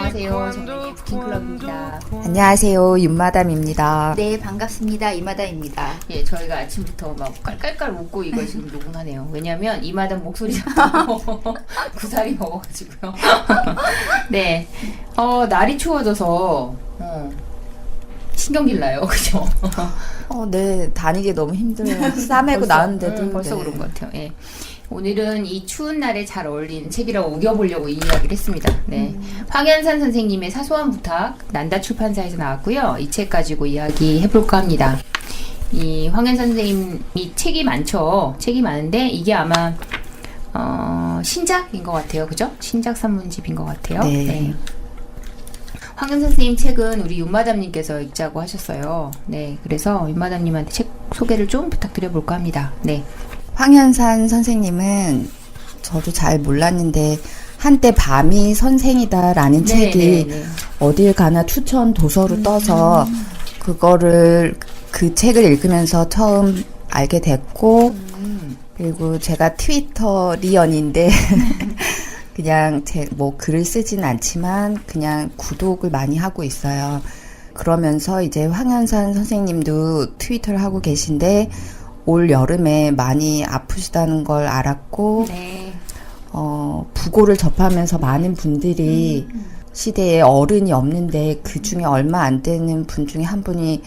안녕하세요. 정민이 부킹클럽입니다. 안녕하세요. 윤마담입니다. 네, 반갑습니다. 이마다입니다. 예, 저희가 아침부터 막 깔깔깔 웃고 이걸 지금 녹음하네요. 왜냐면 이마담 목소리 잡고 구사리 먹어가지고요. 네, 날이 추워져서 신경질 나요. 그죠? 네, 다니기 너무 힘들어요. 싸매고 나왔는데도. 벌써 네. 그런 것 같아요. 예. 오늘은 이 추운 날에 잘 어울리는 책이라고 우겨보려고 이 이야기를 했습니다. 네. 황현산 선생님의 사소한 부탁, 난다 출판사에서 나왔고요. 이 책 가지고 이야기 해볼까 합니다. 이 황현산 선생님이 책이 많죠. 책이 많은데 이게 아마 신작인 것 같아요. 그죠? 신작 산문집인 것 같아요. 네. 황현산 선생님 책은 우리 윤마담님께서 읽자고 하셨어요. 네. 그래서 윤마담님한테 책 소개를 좀 부탁드려볼까 합니다. 네. 황현산 선생님은 저도 잘 몰랐는데 한때 밤이 선생이다라는 책이 어딜 가나 추천 도서로 떠서 그 책을 읽으면서 처음 알게 됐고 그리고 제가 트위터리언인데 그냥 뭐 글을 쓰진 않지만 그냥 구독을 많이 하고 있어요. 그러면서 이제 황현산 선생님도 트위터를 하고 계신데 올 여름에 많이 아프시다는 걸 알았고, 부고를 접하면서 많은 분들이 시대에 어른이 없는데 그 중에 얼마 안 되는 분 중에 한 분이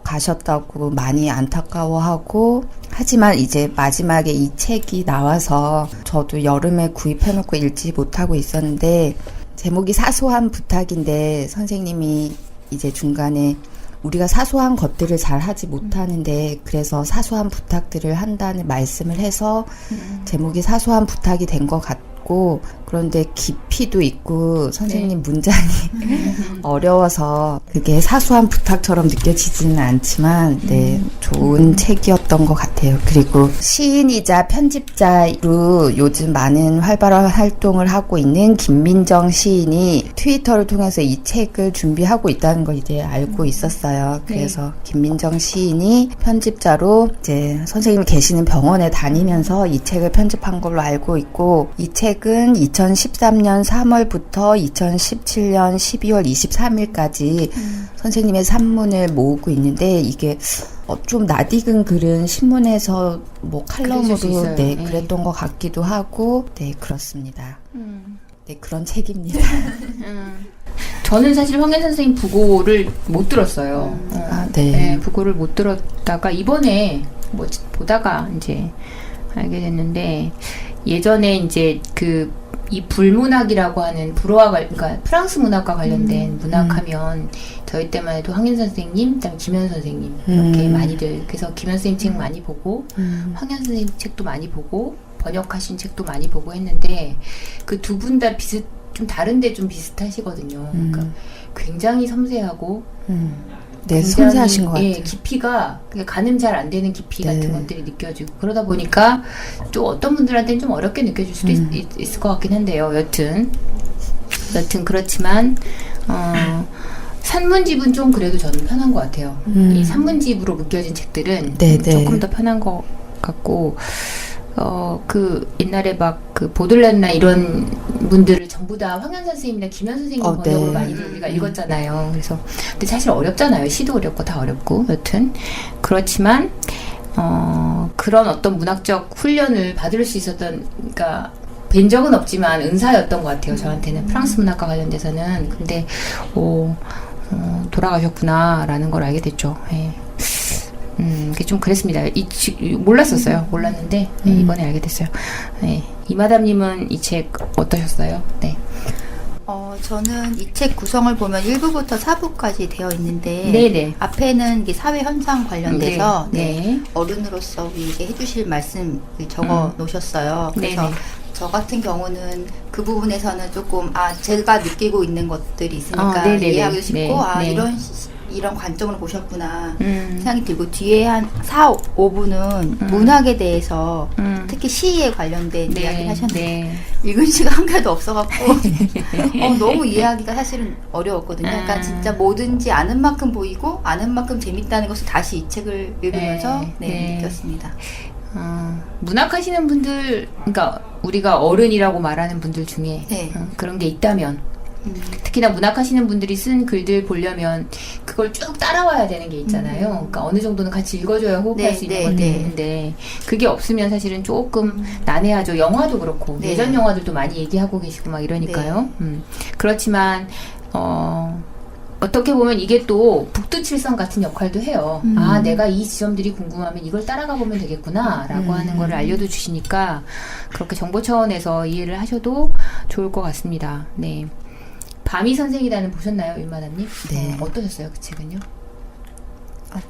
가셨다고 많이 안타까워하고, 하지만 이제 마지막에 이 책이 나와서 저도 여름에 구입해놓고 읽지 못하고 있었는데, 제목이 사소한 부탁인데 선생님이 이제 중간에 우리가 사소한 것들을 잘 하지 못하는데 그래서 사소한 부탁들을 한다는 말씀을 해서 제목이 사소한 부탁이 된 것 같고 그런데 깊이도 있고 선생님 문장이 어려워서 그게 사소한 부탁처럼 느껴지지는 않지만 좋은 책이었던 것 같아요. 그리고 시인이자 편집자로 요즘 많은 활발한 활동을 하고 있는 김민정 시인이 트위터를 통해서 이 책을 준비하고 있다는 걸 이제 알고 있었어요. 그래서 김민정 시인이 편집자로 이제 선생님이 계시는 병원에 다니면서 이 책을 편집한 걸로 알고 있고 이 책은 2013년 3월부터 2017년 12월 23일까지 선생님의 산문을 모으고 있는데 이게 좀 낯익은 글은 신문에서 뭐 칼럼으로 그랬던 것 같기도 하고 그렇습니다. 그런 책입니다. 저는 사실 황현산 선생님 부고를 못 들었어요. 부고를 못 들었다가 이번에 뭐 보다가 이제 알게 됐는데 예전에 이제 이 불문학이라고 하는 그러니까 프랑스 문학과 관련된 문학하면 저희 때만 해도 황현산 선생님, 그다음에 김현 선생님 이렇게 많이들 그래서 김현 선생님 책 많이 보고 황현 선생님 책도 많이 보고 번역하신 책도 많이 보고 했는데 그 두 분 다 좀 다른데 좀 비슷하시거든요. 그러니까 굉장히 섬세하고 섬세하신 것 같아요. 깊이가 가늠 잘 안 되는 깊이 같은 것들이 느껴지고 그러다 보니까 또 어떤 분들한테는 좀 어렵게 느껴질 수도 있을 것 같긴 한데요. 여튼 그렇지만 산문집은 좀 그래도 저는 편한 것 같아요. 이 산문집으로 묶여진 책들은 조금 더 편한 것 같고 옛날에 보들란나 이런 분들을 전부 다 황현산 선생님이나 김현 선생님 번역으로 많이 우리가 읽었잖아요. 그래서, 근데 사실 어렵잖아요. 시도 어렵고 다 어렵고. 여튼. 그렇지만, 그런 어떤 문학적 훈련을 받을 수 있었던, 그러니까, 뵌 적은 없지만 은사였던 것 같아요. 저한테는. 프랑스 문학과 관련돼서는. 근데, 돌아가셨구나라는 걸 알게 됐죠. 그게 좀 그랬습니다. 몰랐었어요. 몰랐는데, 이번에 알게 됐어요. 이마담님은 이 책 어떠셨어요? 네. 저는 이 책 구성을 보면 1부부터 4부까지 되어 있는데, 앞에는 이게 사회 현상 관련돼서, 어른으로서 우리에게 해주실 말씀을 적어 놓으셨어요. 그래서 저 같은 경우는 그 부분에서는 조금, 제가 느끼고 있는 것들이 있으니까 이해하기도 쉽고, 이런 관점으로 보셨구나 생각이 들고 뒤에 한 4, 5부는 문학에 대해서 특히 시에 관련된 이야기를 하셨는데 읽은 시가 한 개도 없어갖고 너무 이해하기가 사실은 어려웠거든요. 그러니까 진짜 뭐든지 아는 만큼 보이고 아는 만큼 재밌다는 것을 다시 이 책을 읽으면서 느꼈습니다. 문학 하시는 분들, 그러니까 우리가 어른이라고 말하는 분들 중에 그런 게 있다면 특히나 문학하시는 분들이 쓴 글들 보려면 그걸 쭉 따라와야 되는 게 있잖아요. 그러니까 어느 정도는 같이 읽어줘야 호흡할 수 있는 것도 있는데 그게 없으면 사실은 조금 난해하죠. 영화도 그렇고 예전 영화들도 많이 얘기하고 계시고 막 이러니까요. 그렇지만 어떻게 보면 이게 또 북두칠성 같은 역할도 해요. 아, 내가 이 지점들이 궁금하면 이걸 따라가 보면 되겠구나 라고 하는 거를 알려도 주시니까 그렇게 정보 차원에서 이해를 하셔도 좋을 것 같습니다. 네. 밤이 선생이다는 보셨나요, 윤마담님? 네. 어떠셨어요, 그 책은요?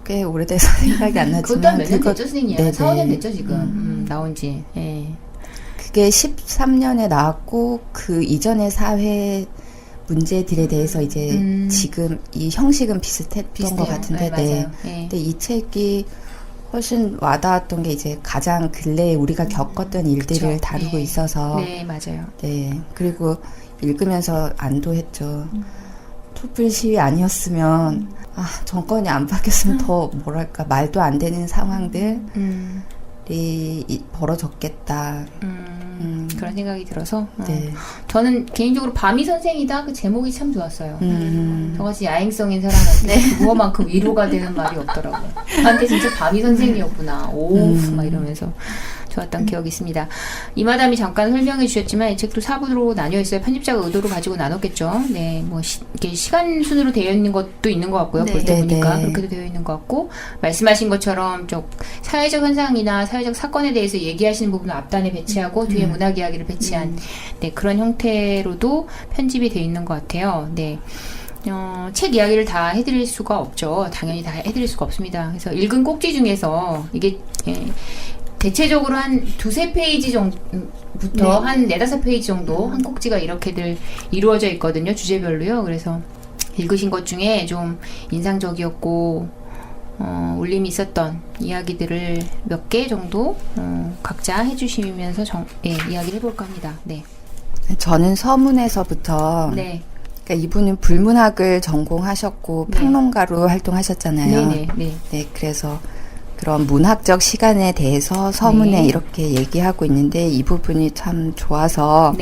꽤 오래돼서 생각이 안 나지만 그것도 한 몇 년 됐죠, 선생님? 네네. 4, 5년 됐죠, 지금. 나온 지. 예. 그게 13년에 나왔고 그 이전의 사회 문제들에 대해서 이제 지금 이 형식은 비슷했던 것 같은데, 네. 근데 이 책이 훨씬 와닿았던 게 이제 가장 근래에 우리가 겪었던 일들을 그렇죠. 다루고 있어서, 네, 맞아요. 네, 그리고 읽으면서 안도했죠. 촛불 시위 아니었으면 정권이 안 바뀌었으면 더 뭐랄까 말도 안 되는 상황들이 벌어졌겠다. 그런 생각이 들어서 네. 저는 개인적으로 밤이 선생이다 그 제목이 참 좋았어요. 저같이 야행성인 사람한테 그거만큼 위로가 되는 말이 없더라고요. 저한테 진짜 밤이 선생이었구나. 오프 막 이러면서 좋았던 기억이 있습니다. 이마담이 잠깐 설명해 주셨지만 이 책도 4부로 나뉘어 있어요. 편집자가 의도를 가지고 나눴겠죠. 네, 뭐 이렇게 시간 순으로 되어 있는 것도 있는 것 같고요. 볼 때 보니까 그렇게도 되어 있는 것 같고 말씀하신 것처럼 좀 사회적 현상이나 사회적 사건에 대해서 얘기하시는 부분을 앞단에 배치하고 뒤에 문학 이야기를 배치한 네, 그런 형태로도 편집이 되어 있는 것 같아요. 네. 책 이야기를 다 해드릴 수가 없죠. 당연히 다 해드릴 수가 없습니다. 그래서 읽은 꼭지 중에서 이게 대체적으로 한 2-3페이지 정도부터 한 4-5페이지 정도 한 꼭지가 이렇게들 이루어져 있거든요. 주제별로요. 그래서 읽으신 것 중에 좀 인상적이었고 울림이 있었던 이야기들을 몇 개 정도 각자 해주시면서 이야기를 해볼까 합니다. 네. 저는 서문에서부터 네. 그러니까 이분은 불문학을 전공하셨고 평론가로 활동하셨잖아요. 네, 그래서 그런 문학적 시간에 대해서 서문에 이렇게 얘기하고 있는데 이 부분이 참 좋아서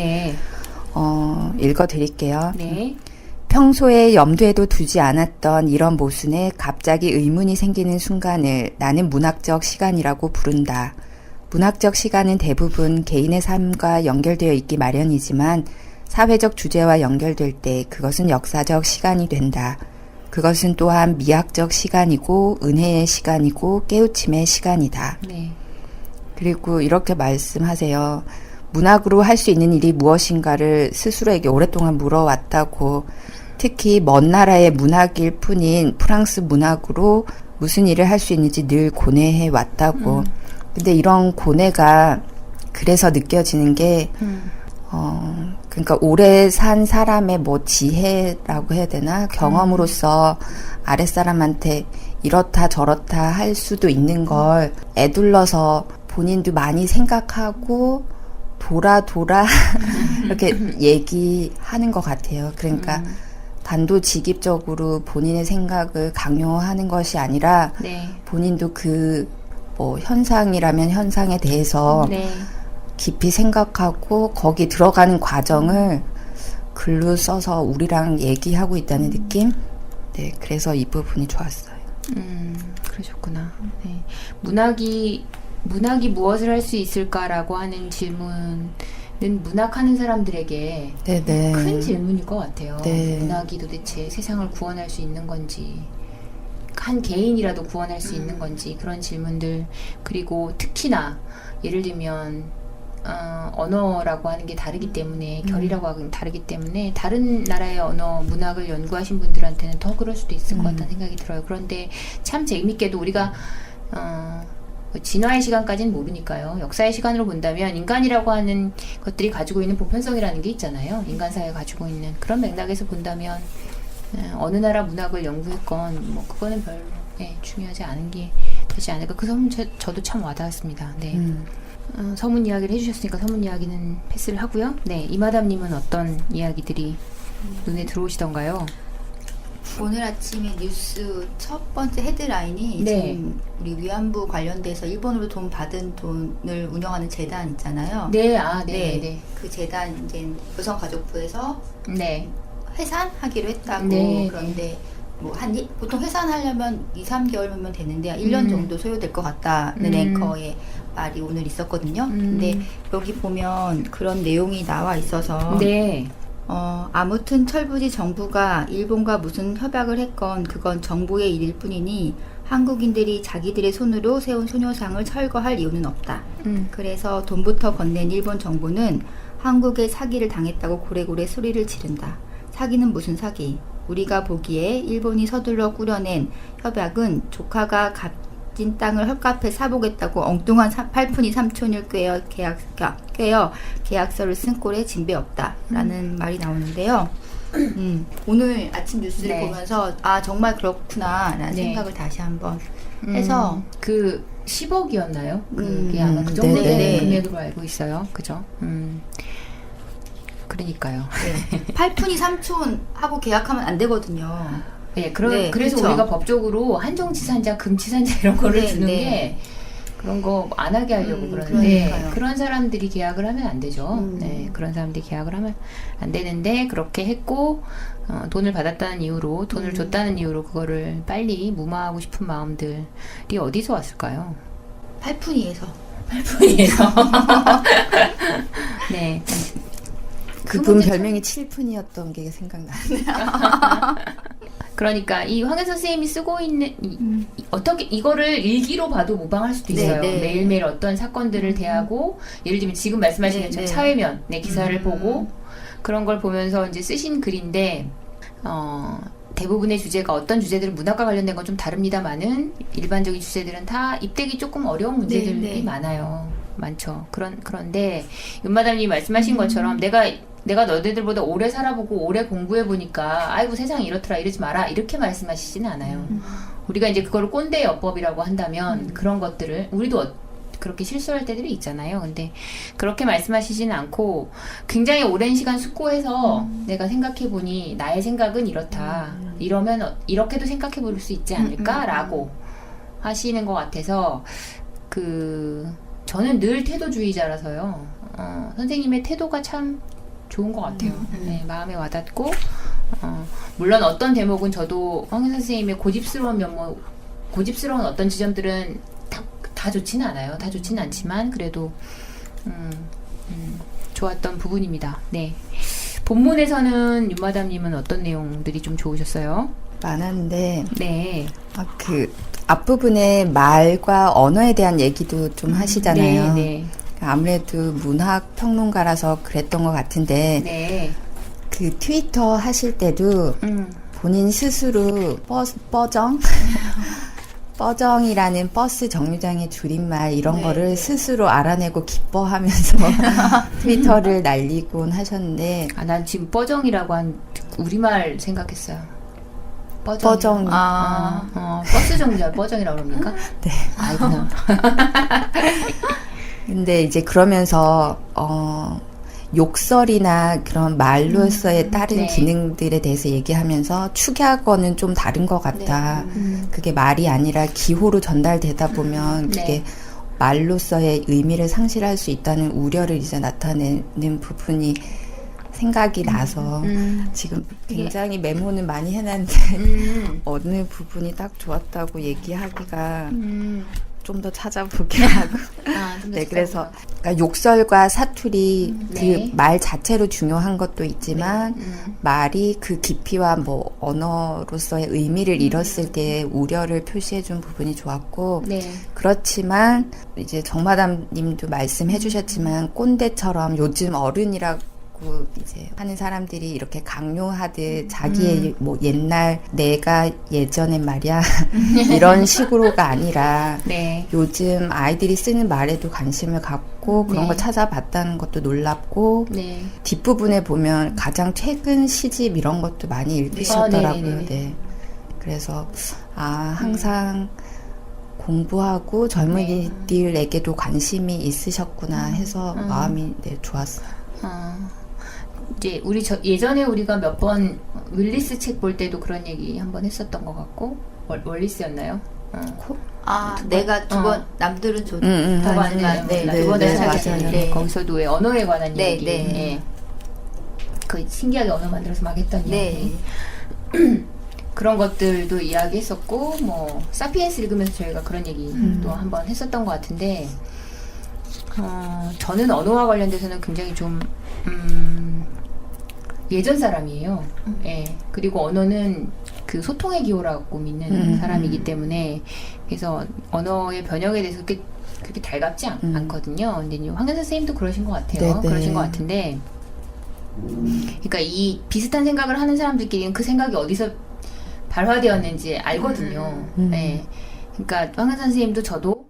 읽어드릴게요. 네. 평소에 염두에도 두지 않았던 이런 모순에 갑자기 의문이 생기는 순간을 나는 문학적 시간이라고 부른다. 문학적 시간은 대부분 개인의 삶과 연결되어 있기 마련이지만 사회적 주제와 연결될 때 그것은 역사적 시간이 된다. 그것은 또한 미학적 시간이고 은혜의 시간이고 깨우침의 시간이다. 네. 그리고 이렇게 말씀하세요. 문학으로 할 수 있는 일이 무엇인가를 스스로에게 오랫동안 물어왔다고. 특히 먼 나라의 문학일 뿐인 프랑스 문학으로 무슨 일을 할 수 있는지 늘 고뇌해 왔다고. 근데 이런 고뇌가 그래서 느껴지는 게 그러니까 오래 산 사람의 뭐 지혜라고 해야 되나? 경험으로서 아랫사람한테 이렇다 저렇다 할 수도 있는 걸 애둘러서 본인도 많이 생각하고 돌아 이렇게 얘기하는 것 같아요. 그러니까 단도직입적으로 본인의 생각을 강요하는 것이 아니라 본인도 그 뭐 현상이라면 현상에 대해서 깊이 생각하고 거기 들어가는 과정을 글로 써서 우리랑 얘기하고 있다는 느낌? 네, 그래서 이 부분이 좋았어요. 그러셨구나. 네. 문학이 무엇을 할 수 있을까라고 하는 질문은 문학하는 사람들에게 큰 질문일 것 같아요. 문학이 도대체 세상을 구원할 수 있는 건지, 한 개인이라도 구원할 수 있는 건지, 그런 질문들. 그리고 특히나 예를 들면 언어라고 하는 게 다르기 때문에 결이라고 하는 게 다르기 때문에 다른 나라의 언어 문학을 연구하신 분들한테는 더 그럴 수도 있을 것 같다는 생각이 들어요. 그런데 참 재미있게도 우리가 진화의 시간까지는 모르니까요. 역사의 시간으로 본다면 인간이라고 하는 것들이 가지고 있는 보편성이라는 게 있잖아요. 인간사회가 가지고 있는 그런 맥락에서 본다면 어느 나라 문학을 연구했건 뭐 그거는 별로 중요하지 않은 게 되지 않을까. 그 서문 저도 참 와닿았습니다. 네. 서문 이야기를 해주셨으니까 서문 이야기는 패스를 하고요. 네, 이마담님은 어떤 이야기들이 눈에 들어오시던가요? 오늘 아침에 뉴스 첫 번째 헤드라인이 지금 우리 위안부 관련돼서 일본으로 돈 받은 돈을 운영하는 재단 있잖아요. 네, 그 재단 이제 여성가족부에서 해산하기로 했다고. 네. 그런데 보통 해산하려면 2, 3개월이면 되는데 1년 정도 소요될 것 같다는 앵커의 말이 오늘 있었거든요. 근데 여기 보면 그런 내용이 나와 있어서 네. 아무튼 철부지 정부가 일본과 무슨 협약을 했건 그건 정부의 일일 뿐이니 한국인들이 자기들의 손으로 세운 소녀상을 철거할 이유는 없다. 그래서 돈부터 건넨 일본 정부는 한국에 사기를 당했다고 고래고래 소리를 지른다. 사기는 무슨 사기? 우리가 보기에 일본이 서둘러 꾸려낸 협약은 조카가 값진 땅을 헐값에 사보겠다고 엉뚱한 팔푼이 삼촌을 꿰어 계약서를 쓴 꼴에 진배 없다. 라는 말이 나오는데요. 오늘 아침 뉴스를 네. 보면서 정말 그렇구나 라는 네. 생각을 다시 한번 해서 그 10억이었나요? 그게 아마 그 정도 네. 금액으로 알고 있어요. 그죠? 그러니까요. 네. 팔푼이 삼촌 하고 계약하면 안 되거든요. 네, 네, 그래서 그쵸. 우리가 법적으로 한정치산자, 금치산자 이런 거를 네, 주는 네. 게 그런 거 안 하게 하려고 그러는데 그러니까요. 그런 사람들이 계약을 하면 안 되죠. 네, 그런 사람들이 계약을 하면 안 되는데 그렇게 했고 돈을 받았다는 이유로 돈을 줬다는 이유로 그거를 빨리 무마하고 싶은 마음들이 어디서 왔을까요? 팔푼이에서. 팔푼이에서. 네. 그분 별명이 칠푼이었던 게 생각나네요. 그러니까 이 황현 선생님이 쓰고 있는 어떻게 이거를 일기로 봐도 무방할 수도 있어요. 네, 네. 매일매일 어떤 사건들을 대하고 예를 들면 지금 말씀하신 네, 것처럼 네. 사회면의 기사를 보고 그런 걸 보면서 이제 쓰신 글인데 대부분의 주제가 어떤 주제들은 문학과 관련된 건 좀 다릅니다만은 일반적인 주제들은 다 입대기 조금 어려운 문제들이 네, 네. 많죠. 그런데 윤마담님이 말씀하신 것처럼 내가 너네들보다 오래 살아보고 오래 공부해보니까 아이고 세상이 이렇더라 이러지 마라 이렇게 말씀하시지는 않아요. 우리가 이제 그거를 꼰대 여법이라고 한다면 그런 것들을 우리도 그렇게 실수할 때들이 있잖아요. 근데 그렇게 말씀하시지는 않고 굉장히 오랜 시간 숙고해서 내가 생각해보니 나의 생각은 이렇다. 이러면 이렇게도 생각해볼 수 있지 않을까라고 하시는 것 같아서 저는 늘 태도주의자라서요. 선생님의 태도가 참 좋은 것 같아요. 네, 마음에 와닿고 물론 어떤 대목은 저도 황현 선생님의 고집스러운 어떤 지점들은 다 좋지는 않아요. 다 좋지는 않지만 그래도 좋았던 부분입니다. 네. 본문에서는 윤마담님은 어떤 내용들이 좀 좋으셨어요? 많았는데 네. 그 앞부분에 말과 언어에 대한 얘기도 좀 하시잖아요. 네. 아무래도 문학 평론가라서 그랬던 것 같은데 네. 그 트위터 하실 때도 본인 스스로 뻐정이라는 버스 정류장의 줄임말 이런 거를 스스로 알아내고 기뻐하면서 트위터를 날리곤 하셨는데 난 지금 뻐정이라고 한 우리말 생각했어요. 뻐정. 버스 정류장 뻐정이라고 그럽니까? 네. 아이고. 근데 이제 그러면서 욕설이나 그런 말로서의 다른 네. 기능들에 대해서 얘기하면서 축약어는 좀 다른 것 같다. 그게 말이 아니라 기호로 전달되다 보면 그게 말로서의 의미를 상실할 수 있다는 우려를 이제 나타내는 부분이 생각이 나서 지금 굉장히 메모는 많이 해놨는데 어느 부분이 딱 좋았다고 얘기하기가 좀 더 찾아보게 하고 네, 그래서 그러니까 욕설과 사투리 그 말 자체로 중요한 것도 있지만 말이 그 깊이와 뭐 언어로서의 의미를 잃었을 때 우려를 표시해준 부분이 좋았고 그렇지만 이제 정마담님도 말씀해 주셨지만 꼰대처럼 요즘 어른이라고 이제 하는 사람들이 이렇게 강요하듯 자기의 뭐 옛날 내가 예전엔 말이야 이런 식으로가 아니라 요즘 아이들이 쓰는 말에도 관심을 갖고 그런 거 찾아봤다는 것도 놀랍고 뒷부분에 보면 가장 최근 시집 이런 것도 많이 읽으셨더라고요. 네. 그래서 항상 공부하고 젊은이들에게도 관심이 있으셨구나 해서 마음이 좋았어요. 이제 예전에 우리가 몇 번 윌리스 책 볼 때도 그런 얘기 한번 했었던 것 같고 월리스였나요? 내가 두 번 남들은 두 번에 네, 거기서도 왜 언어에 관한 얘기 그 신기하게 언어 만들어서 막 했던 이야기. 그런 것들도 이야기했었고, 뭐 사피엔스 읽으면서 저희가 그런 얘기도 한번 했었던 것 같은데, 저는 언어와 관련돼서는 굉장히 좀 예전 사람이에요. 예. 그리고 언어는 그 소통의 기호라고 믿는 사람이기 때문에, 그래서 언어의 변형에 대해서 그렇게 달갑지 않거든요. 근데 황현 선생님도 그러신 것 같아요. 네네. 그러신 것 같은데, 그러니까 이 비슷한 생각을 하는 사람들끼리는 그 생각이 어디서 발화되었는지 알거든요. 네. 그러니까 황현 선생님도 저도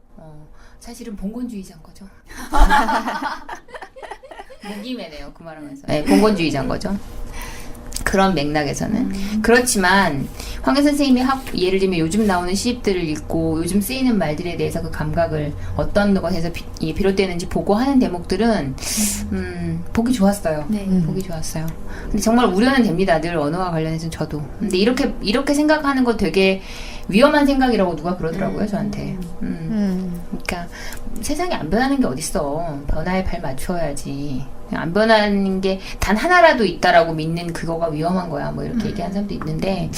사실은 봉건주의자인 거죠. 목이 매네요, 그 말하면서. 네, 봉건주의자인 거죠. 그런 맥락에서는. 그렇지만 황현 선생님이 예를 들면 요즘 나오는 시집들을 읽고 요즘 쓰이는 말들에 대해서 그 감각을 어떤 것에서 비롯되는지 보고 하는 대목들은 보기 좋았어요. 보기 좋았어요. 근데 정말 우려는 됩니다. 늘 언어와 관련해서는 저도. 근데 이렇게 생각하는 거 되게 위험한 생각이라고 누가 그러더라고요, 저한테. 그러니까 세상이 안 변하는 게 어딨어. 변화에 발 맞춰야지. 안 변하는 게 단 하나라도 있다라고 믿는 그거가 위험한 거야. 뭐 이렇게 얘기하는 사람도 있는데,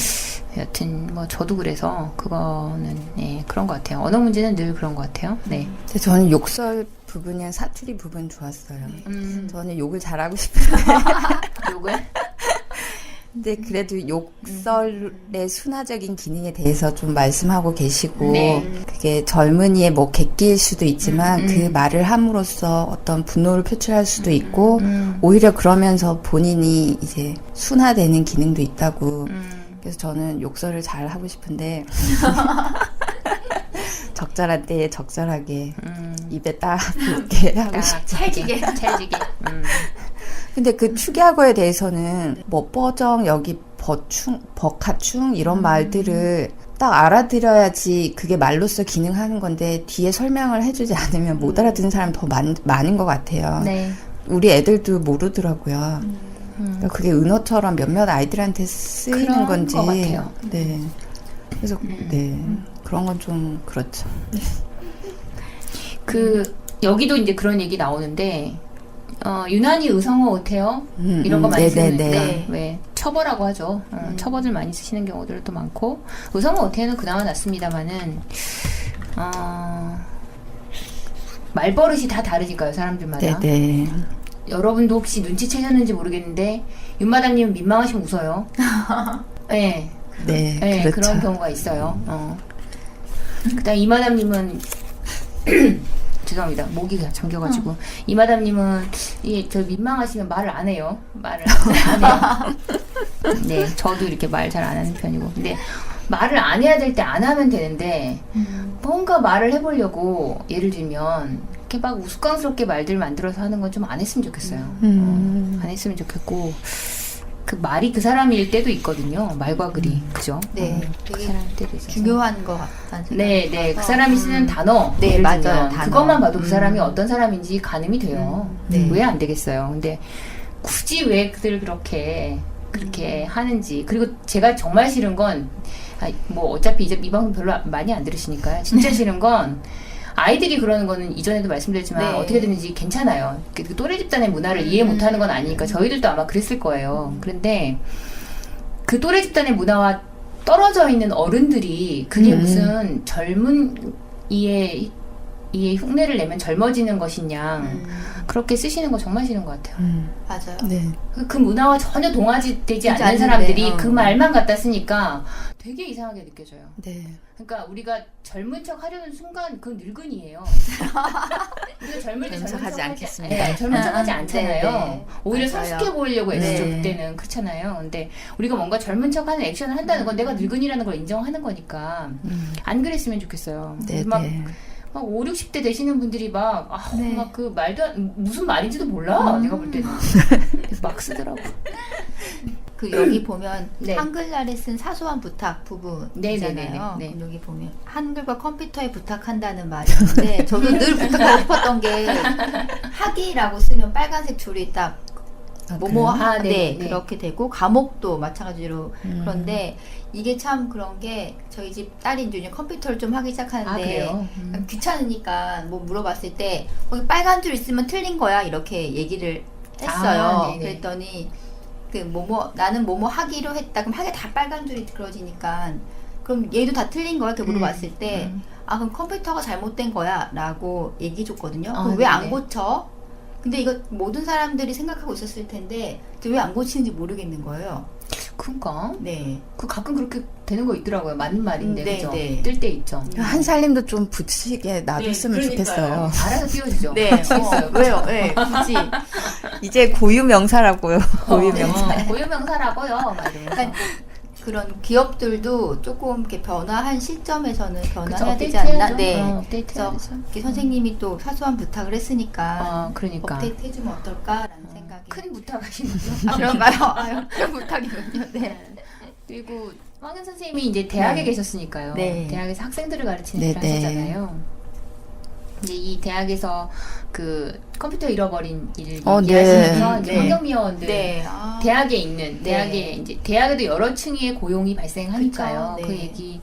여튼 뭐 저도 그래서 그거는 그런 것 같아요. 언어 문제는 늘 그런 것 같아요. 네. 근데 저는 욕설 부분이랑 사투리 부분 좋았어요. 저는 욕을 잘하고 싶은데 욕을? 근데 그래도 욕설의 순화적인 기능에 대해서 좀 말씀하고 계시고, 그게 젊은이의 뭐 객기일 수도 있지만 그 말을 함으로써 어떤 분노를 표출할 수도 있고, 오히려 그러면서 본인이 이제 순화되는 기능도 있다고. 그래서 저는 욕설을 잘 하고 싶은데 적절한 때에 적절하게 입에 딱 붙게 하고 싶죠. 찰지게. 근데 그 축약어에 대해서는 뭐 뻐정, 여기 버충, 버카충 이런 말들을 딱 알아들어야지 그게 말로써 기능하는 건데 뒤에 설명을 해주지 않으면 못 알아듣는 사람이 더 많은 것 같아요. 네. 우리 애들도 모르더라고요. 그러니까 그게 은어처럼 몇몇 아이들한테 쓰이는 그런 건지. 것 같아요. 네. 그래서 그런 건 좀 그렇죠. 여기도 이제 그런 얘기 나오는데. 유난히 의성어 못해요. 이런 거 많이 쓰는데 왜 처버라고 하죠. 처버들 많이 쓰시는 경우들도 많고 의성어 못해는 그나마 낫습니다만은 말버릇이 다 다르니까요, 사람들마다. 네네. 여러분도 혹시 눈치채셨는지 모르겠는데 윤마담님은 민망하시면 웃어요. 네. 네, 그렇죠. 그런 경우가 있어요. 그다음 이마담님은 죄송합니다. 목이 잠겨가지고. 이마담님은, 저 민망하시면 말을 안 해요. 말을 안 해요. 네, 저도 이렇게 말 잘 안 하는 편이고. 근데 말을 안 해야 될 때 안 하면 되는데, 뭔가 말을 해보려고, 예를 들면, 이렇게 막 우스꽝스럽게 말들 만들어서 하는 건 좀 안 했으면 좋겠어요. 안 했으면 좋겠고, 그 말이 그 사람일 때도 있거든요. 말과 글이. 그죠? 네. 그 사람 때도 있어서. 중요한 것 같다는 생각이 네. 그 사람이 쓰는 단어. 네, 맞아요. 단어. 그것만 봐도 그 사람이 어떤 사람인지 가늠이 돼요. 네. 왜 안 되겠어요? 근데 굳이 왜 그들 그렇게 하는지. 그리고 제가 정말 싫은 건, 뭐 어차피 이제 이 방송 별로 많이 안 들으시니까요. 진짜 싫은 건, 아이들이 그러는 거는 이전에도 말씀드렸지만 어떻게 되는지 괜찮아요. 그 또래 집단의 문화를 이해 못하는 건 아니니까 저희들도 아마 그랬을 거예요. 그런데 그 또래 집단의 문화와 떨어져 있는 어른들이 그게 무슨 젊은 이의 흉내를 내면 젊어지는 것이냐 그렇게 쓰시는 거 정말 싫은 것 같아요. 맞아요. 네. 그 문화와 전혀 동화되지 않는 않는데, 사람들이 그 말만 갖다 쓰니까 되게 이상하게 느껴져요. 네. 그러니까 우리가 젊은 척 하려는 순간 그건 늙은이에요. 우리가 젊을 때 젊은 척 하지 않겠습니다. 네, 젊은 척 하지 않잖아요. 네. 오히려 맞아요. 성숙해 보이려고 애쓰죠. 네. 그때는 그렇잖아요. 근데 우리가 뭔가 젊은 척하는 액션을 한다는 건 내가 늙은이라는 걸 인정하는 거니까 안 그랬으면 좋겠어요. 네, 막, 네. 막 5, 60대 되시는 분들이 막 그 말도 무슨 말인지도 몰라. 내가 볼 때는 그래서 막 쓰더라고. 그 여기 보면 네. 한글날에 쓴 사소한 부탁 부분이잖아요. 네. 여기 보면 한글과 컴퓨터에 부탁한다는 말이 있는데 저도 늘 부탁하고 싶었던 게 학이라고 쓰면 빨간색 줄이 딱 뭐뭐 네, 그렇게 되고 감옥도 마찬가지로 그런데 이게 참 그런 게 저희 집 딸이 이제 컴퓨터를 좀 하기 시작하는데 귀찮으니까 뭐 물어봤을 때 거기 빨간 줄 있으면 틀린 거야 이렇게 얘기를 했어요. 그랬더니 나는 뭐뭐 하기로 했다. 그럼 하게 다 빨간 줄이 그려지니까 그럼 얘도 다 틀린 거야? 이렇게 물어봤을 때 그럼 컴퓨터가 잘못된 거야 라고 얘기해 줬거든요. 그럼 왜 안 고쳐? 근데 이거 모든 사람들이 생각하고 있었을 텐데 왜 안 고치는지 모르겠는 거예요. 그니까. 네. 가끔 그렇게 되는 거 있더라고요. 맞는 말인데, 그죠? 네. 뜰 때 있죠. 한 살림도 좀 붙이게 놔뒀으면 좋겠어요. 알아서 띄워주죠. 네. 왜요? 네, 굳이. 이제 고유명사라고요. 고유명사. 고유명사라고요. 막 이러면서. 그런 기업들도 조금 이렇게 변화한 시점에서는 변화해야 되지 업데이트 않나? 해야죠. 네. 업데이트 그래서 해야죠. 이렇게 선생님이 또 사소한 부탁을 했으니까 그러니까. 업데이트 해주면 어떨까라는 생각이. 큰 부탁하시는 거. 그런가요? 큰 부탁이군요. 네. 그리고 황현 선생님이 이제 대학에 계셨으니까요. 네. 대학에서 학생들을 가르치는 일을 네, 네. 하셨잖아요. 이제 이 대학에서 그 컴퓨터 잃어버린 일을 네. 얘기하시면서 이제 네. 환경미화원들 네. 대학에 있는 네. 대학에 이제 대학에도 여러 층의 고용이 발생하니까요. 그쵸, 그 네. 얘기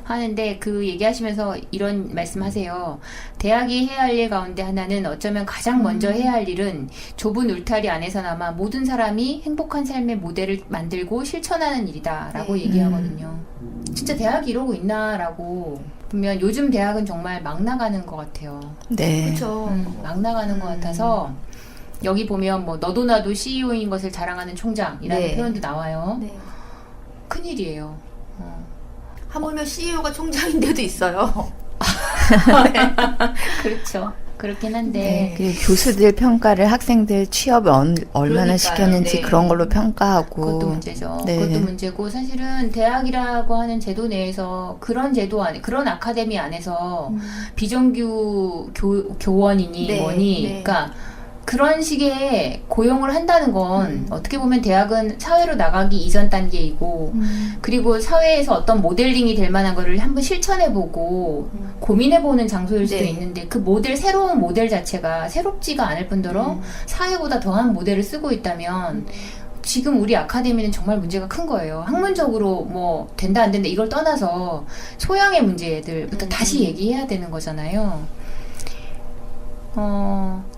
하는데 그 얘기하시면서 이런 말씀하세요. 대학이 해야 할 일 가운데 하나는 어쩌면 가장 먼저 해야 할 일은 좁은 울타리 안에서나마 모든 사람이 행복한 삶의 모델을 만들고 실천하는 일이다라고 네. 얘기하거든요. 진짜 대학이 이러고 있나라고 보면 요즘 대학은 정말 막 나가는 것 같아요. 네. 그렇죠. 막 나가는 것 같아서 여기 보면 뭐 너도 나도 CEO인 것을 자랑하는 총장이라는 네. 표현도 나와요. 네. 큰일이에요. 하물며 CEO가 총장인데도 있어요. 그렇죠. 그렇긴 한데 네. 그리고 교수들 평가를 학생들 취업 얼마나 그러니까요. 시켰는지 네. 그런 걸로 평가하고. 그것도 문제죠. 네. 그것도 문제고 사실은 대학이라고 하는 제도 내에서 그런 제도 안에 그런 아카데미 안에서 비정규 교원이니 네. 뭐니 네. 그러니까 그런 식의 고용을 한다는 건 어떻게 보면 대학은 사회로 나가기 이전 단계이고 그리고 사회에서 어떤 모델링이 될 만한 거를 한번 실천해보고 고민해보는 장소일 수도 네. 있는데 그 새로운 모델 자체가 새롭지가 않을 뿐더러 사회보다 더한 모델을 쓰고 있다면 지금 우리 아카데미는 정말 문제가 큰 거예요. 학문적으로 뭐 된다 안 된다 이걸 떠나서 소양의 문제들부터 다시 얘기해야 되는 거잖아요.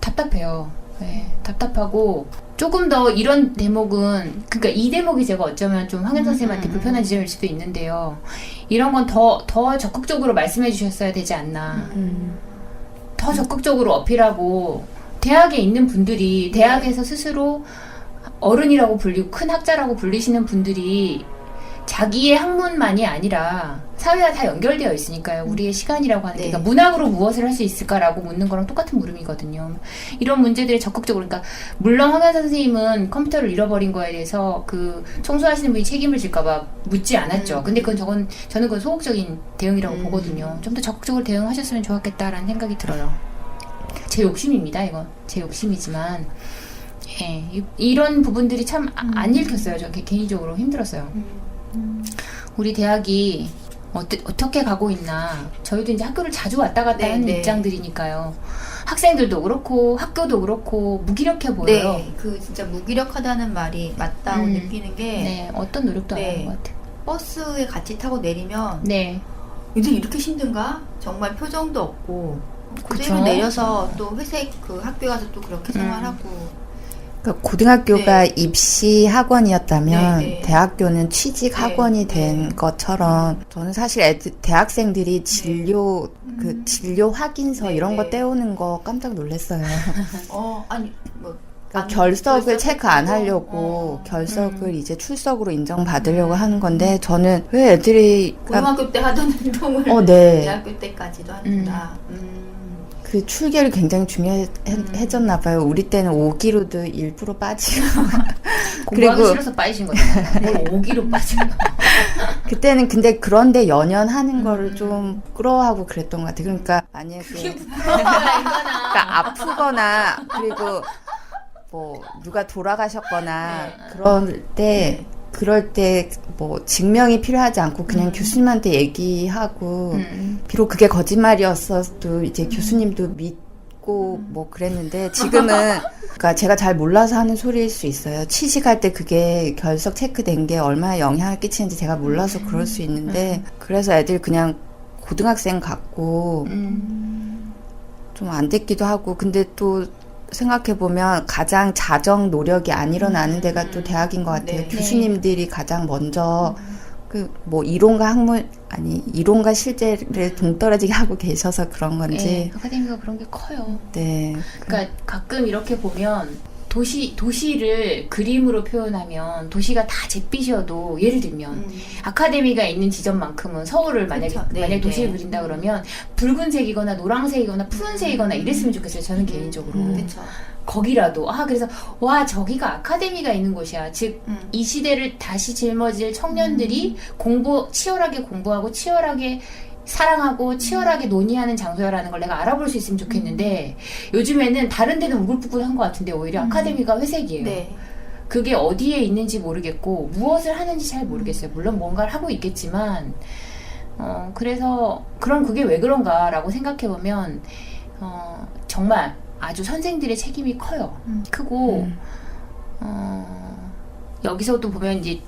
답답해요. 네, 답답하고 조금 더 이런 대목은 그러니까 이 대목이 제가 어쩌면 좀 황현 선생님한테 불편한 지점일 수도 있는데요. 이런 건 더 적극적으로 말씀해 주셨어야 되지 않나. 더 적극적으로 어필하고 대학에 있는 분들이 대학에서 스스로 어른이라고 불리고 큰 학자라고 불리시는 분들이 자기의 학문만이 아니라 사회와 다 연결되어 있으니까요. 우리의 시간이라고 하는 게. 네. 그러니까 문학으로 무엇을 할 수 있을까라고 묻는 거랑 똑같은 물음이거든요. 이런 문제들이 적극적으로 그러니까 물론 황현 선생님은 컴퓨터를 잃어버린 거에 대해서 그 청소하시는 분이 책임을 질까 봐 묻지 않았죠. 근데 저는 그건 소극적인 대응이라고 보거든요. 좀 더 적극적으로 대응하셨으면 좋았겠다라는 생각이 들어요. 제 욕심입니다. 이건 제 욕심이지만 예, 이런 부분들이 참 안 읽혔어요. 저 개인적으로 힘들었어요. 우리 대학이 어떻게 가고 있나. 저희도 이제 학교를 자주 왔다 갔다 네, 하는 네. 입장들이니까요. 학생들도 그렇고 학교도 그렇고 무기력해 보여요. 네, 그 진짜 무기력하다는 말이 맞다고 느끼는 게 네, 어떤 노력도 안 네. 하는 것 같아요. 버스에 같이 타고 내리면 네, 요즘 이렇게 힘든가? 정말 표정도 없고 그대로 그쵸. 내려서 또 회색 그 학교 가서 또 그렇게 생활하고 그러니까 고등학교가 네. 입시 학원이었다면 네, 네. 대학교는 취직 네, 학원이 네. 된 것처럼 저는 사실 대학생들이 진료 그 진료 확인서 네, 이런 네. 거 떼오는 거 깜짝 놀랐어요. 아니 뭐 그러니까 결석을 결석을 체크 안 하고, 하려고 결석을 이제 출석으로 인정받으려고 하는 건데 저는 왜 애들이 고등학교 때 하던 운동을 네. 대학교 때까지도 하는구나. 그 출결이 굉장히 중요해졌나 봐요. 우리 때는 5기로도 일부러 빠지고 공부하기 싫어서 빠지신 거잖아요. 뭘 5기로 빠지고. 그때는 근데 그런데 연연하는 거를 좀 부끄러워하고 그랬던 것 같아요. 그러니까 만약에 그러니까 아프거나 그리고 뭐 누가 돌아가셨거나 그럴 때 뭐 증명이 필요하지 않고 그냥 교수님한테 얘기하고 비록 그게 거짓말이었어도 이제 교수님도 믿고 뭐 그랬는데 지금은 그러니까 제가 잘 몰라서 하는 소리일 수 있어요. 취직할 때 그게 결석 체크된 게 얼마나 영향을 끼치는지 제가 몰라서 그럴 수 있는데 그래서 애들 그냥 고등학생 같고 좀 안 됐기도 하고 근데 또 생각해보면 가장 자정 노력이 안 일어나는 데가 또 대학인 것 같아요. 네. 교수님들이 가장 먼저 뭐 이론과 학문 아니 이론과 실제를 동떨어지게 하고 계셔서 그런 건지. 네, 아카데미가 그런 게 커요. 네. 그러니까 가끔 이렇게 보면 도시를 그림으로 표현하면 도시가 다 잿빛이어도 예를 들면 아카데미가 있는 지점만큼은 서울을 만약에 도시를 그린다 그러면 붉은색이거나 노란색이거나 푸른색이거나 이랬으면 좋겠어요. 저는 개인적으로. 그렇죠. 거기라도 그래서 와 저기가 아카데미가 있는 곳이야. 즉 이 시대를 다시 짊어질 청년들이 치열하게 공부하고 치열하게 사랑하고 치열하게 논의하는 장소라는 걸 내가 알아볼 수 있으면 좋겠는데 요즘에는 다른 데는 우글부글한 것 같은데 오히려 아카데미가 회색이에요. 네. 그게 어디에 있는지 모르겠고 무엇을 하는지 잘 모르겠어요. 물론 뭔가를 하고 있겠지만 그래서 그럼 그게 왜 그런가라고 생각해보면 정말 아주 선생들의 책임이 커요. 크고 여기서 또 보면 이제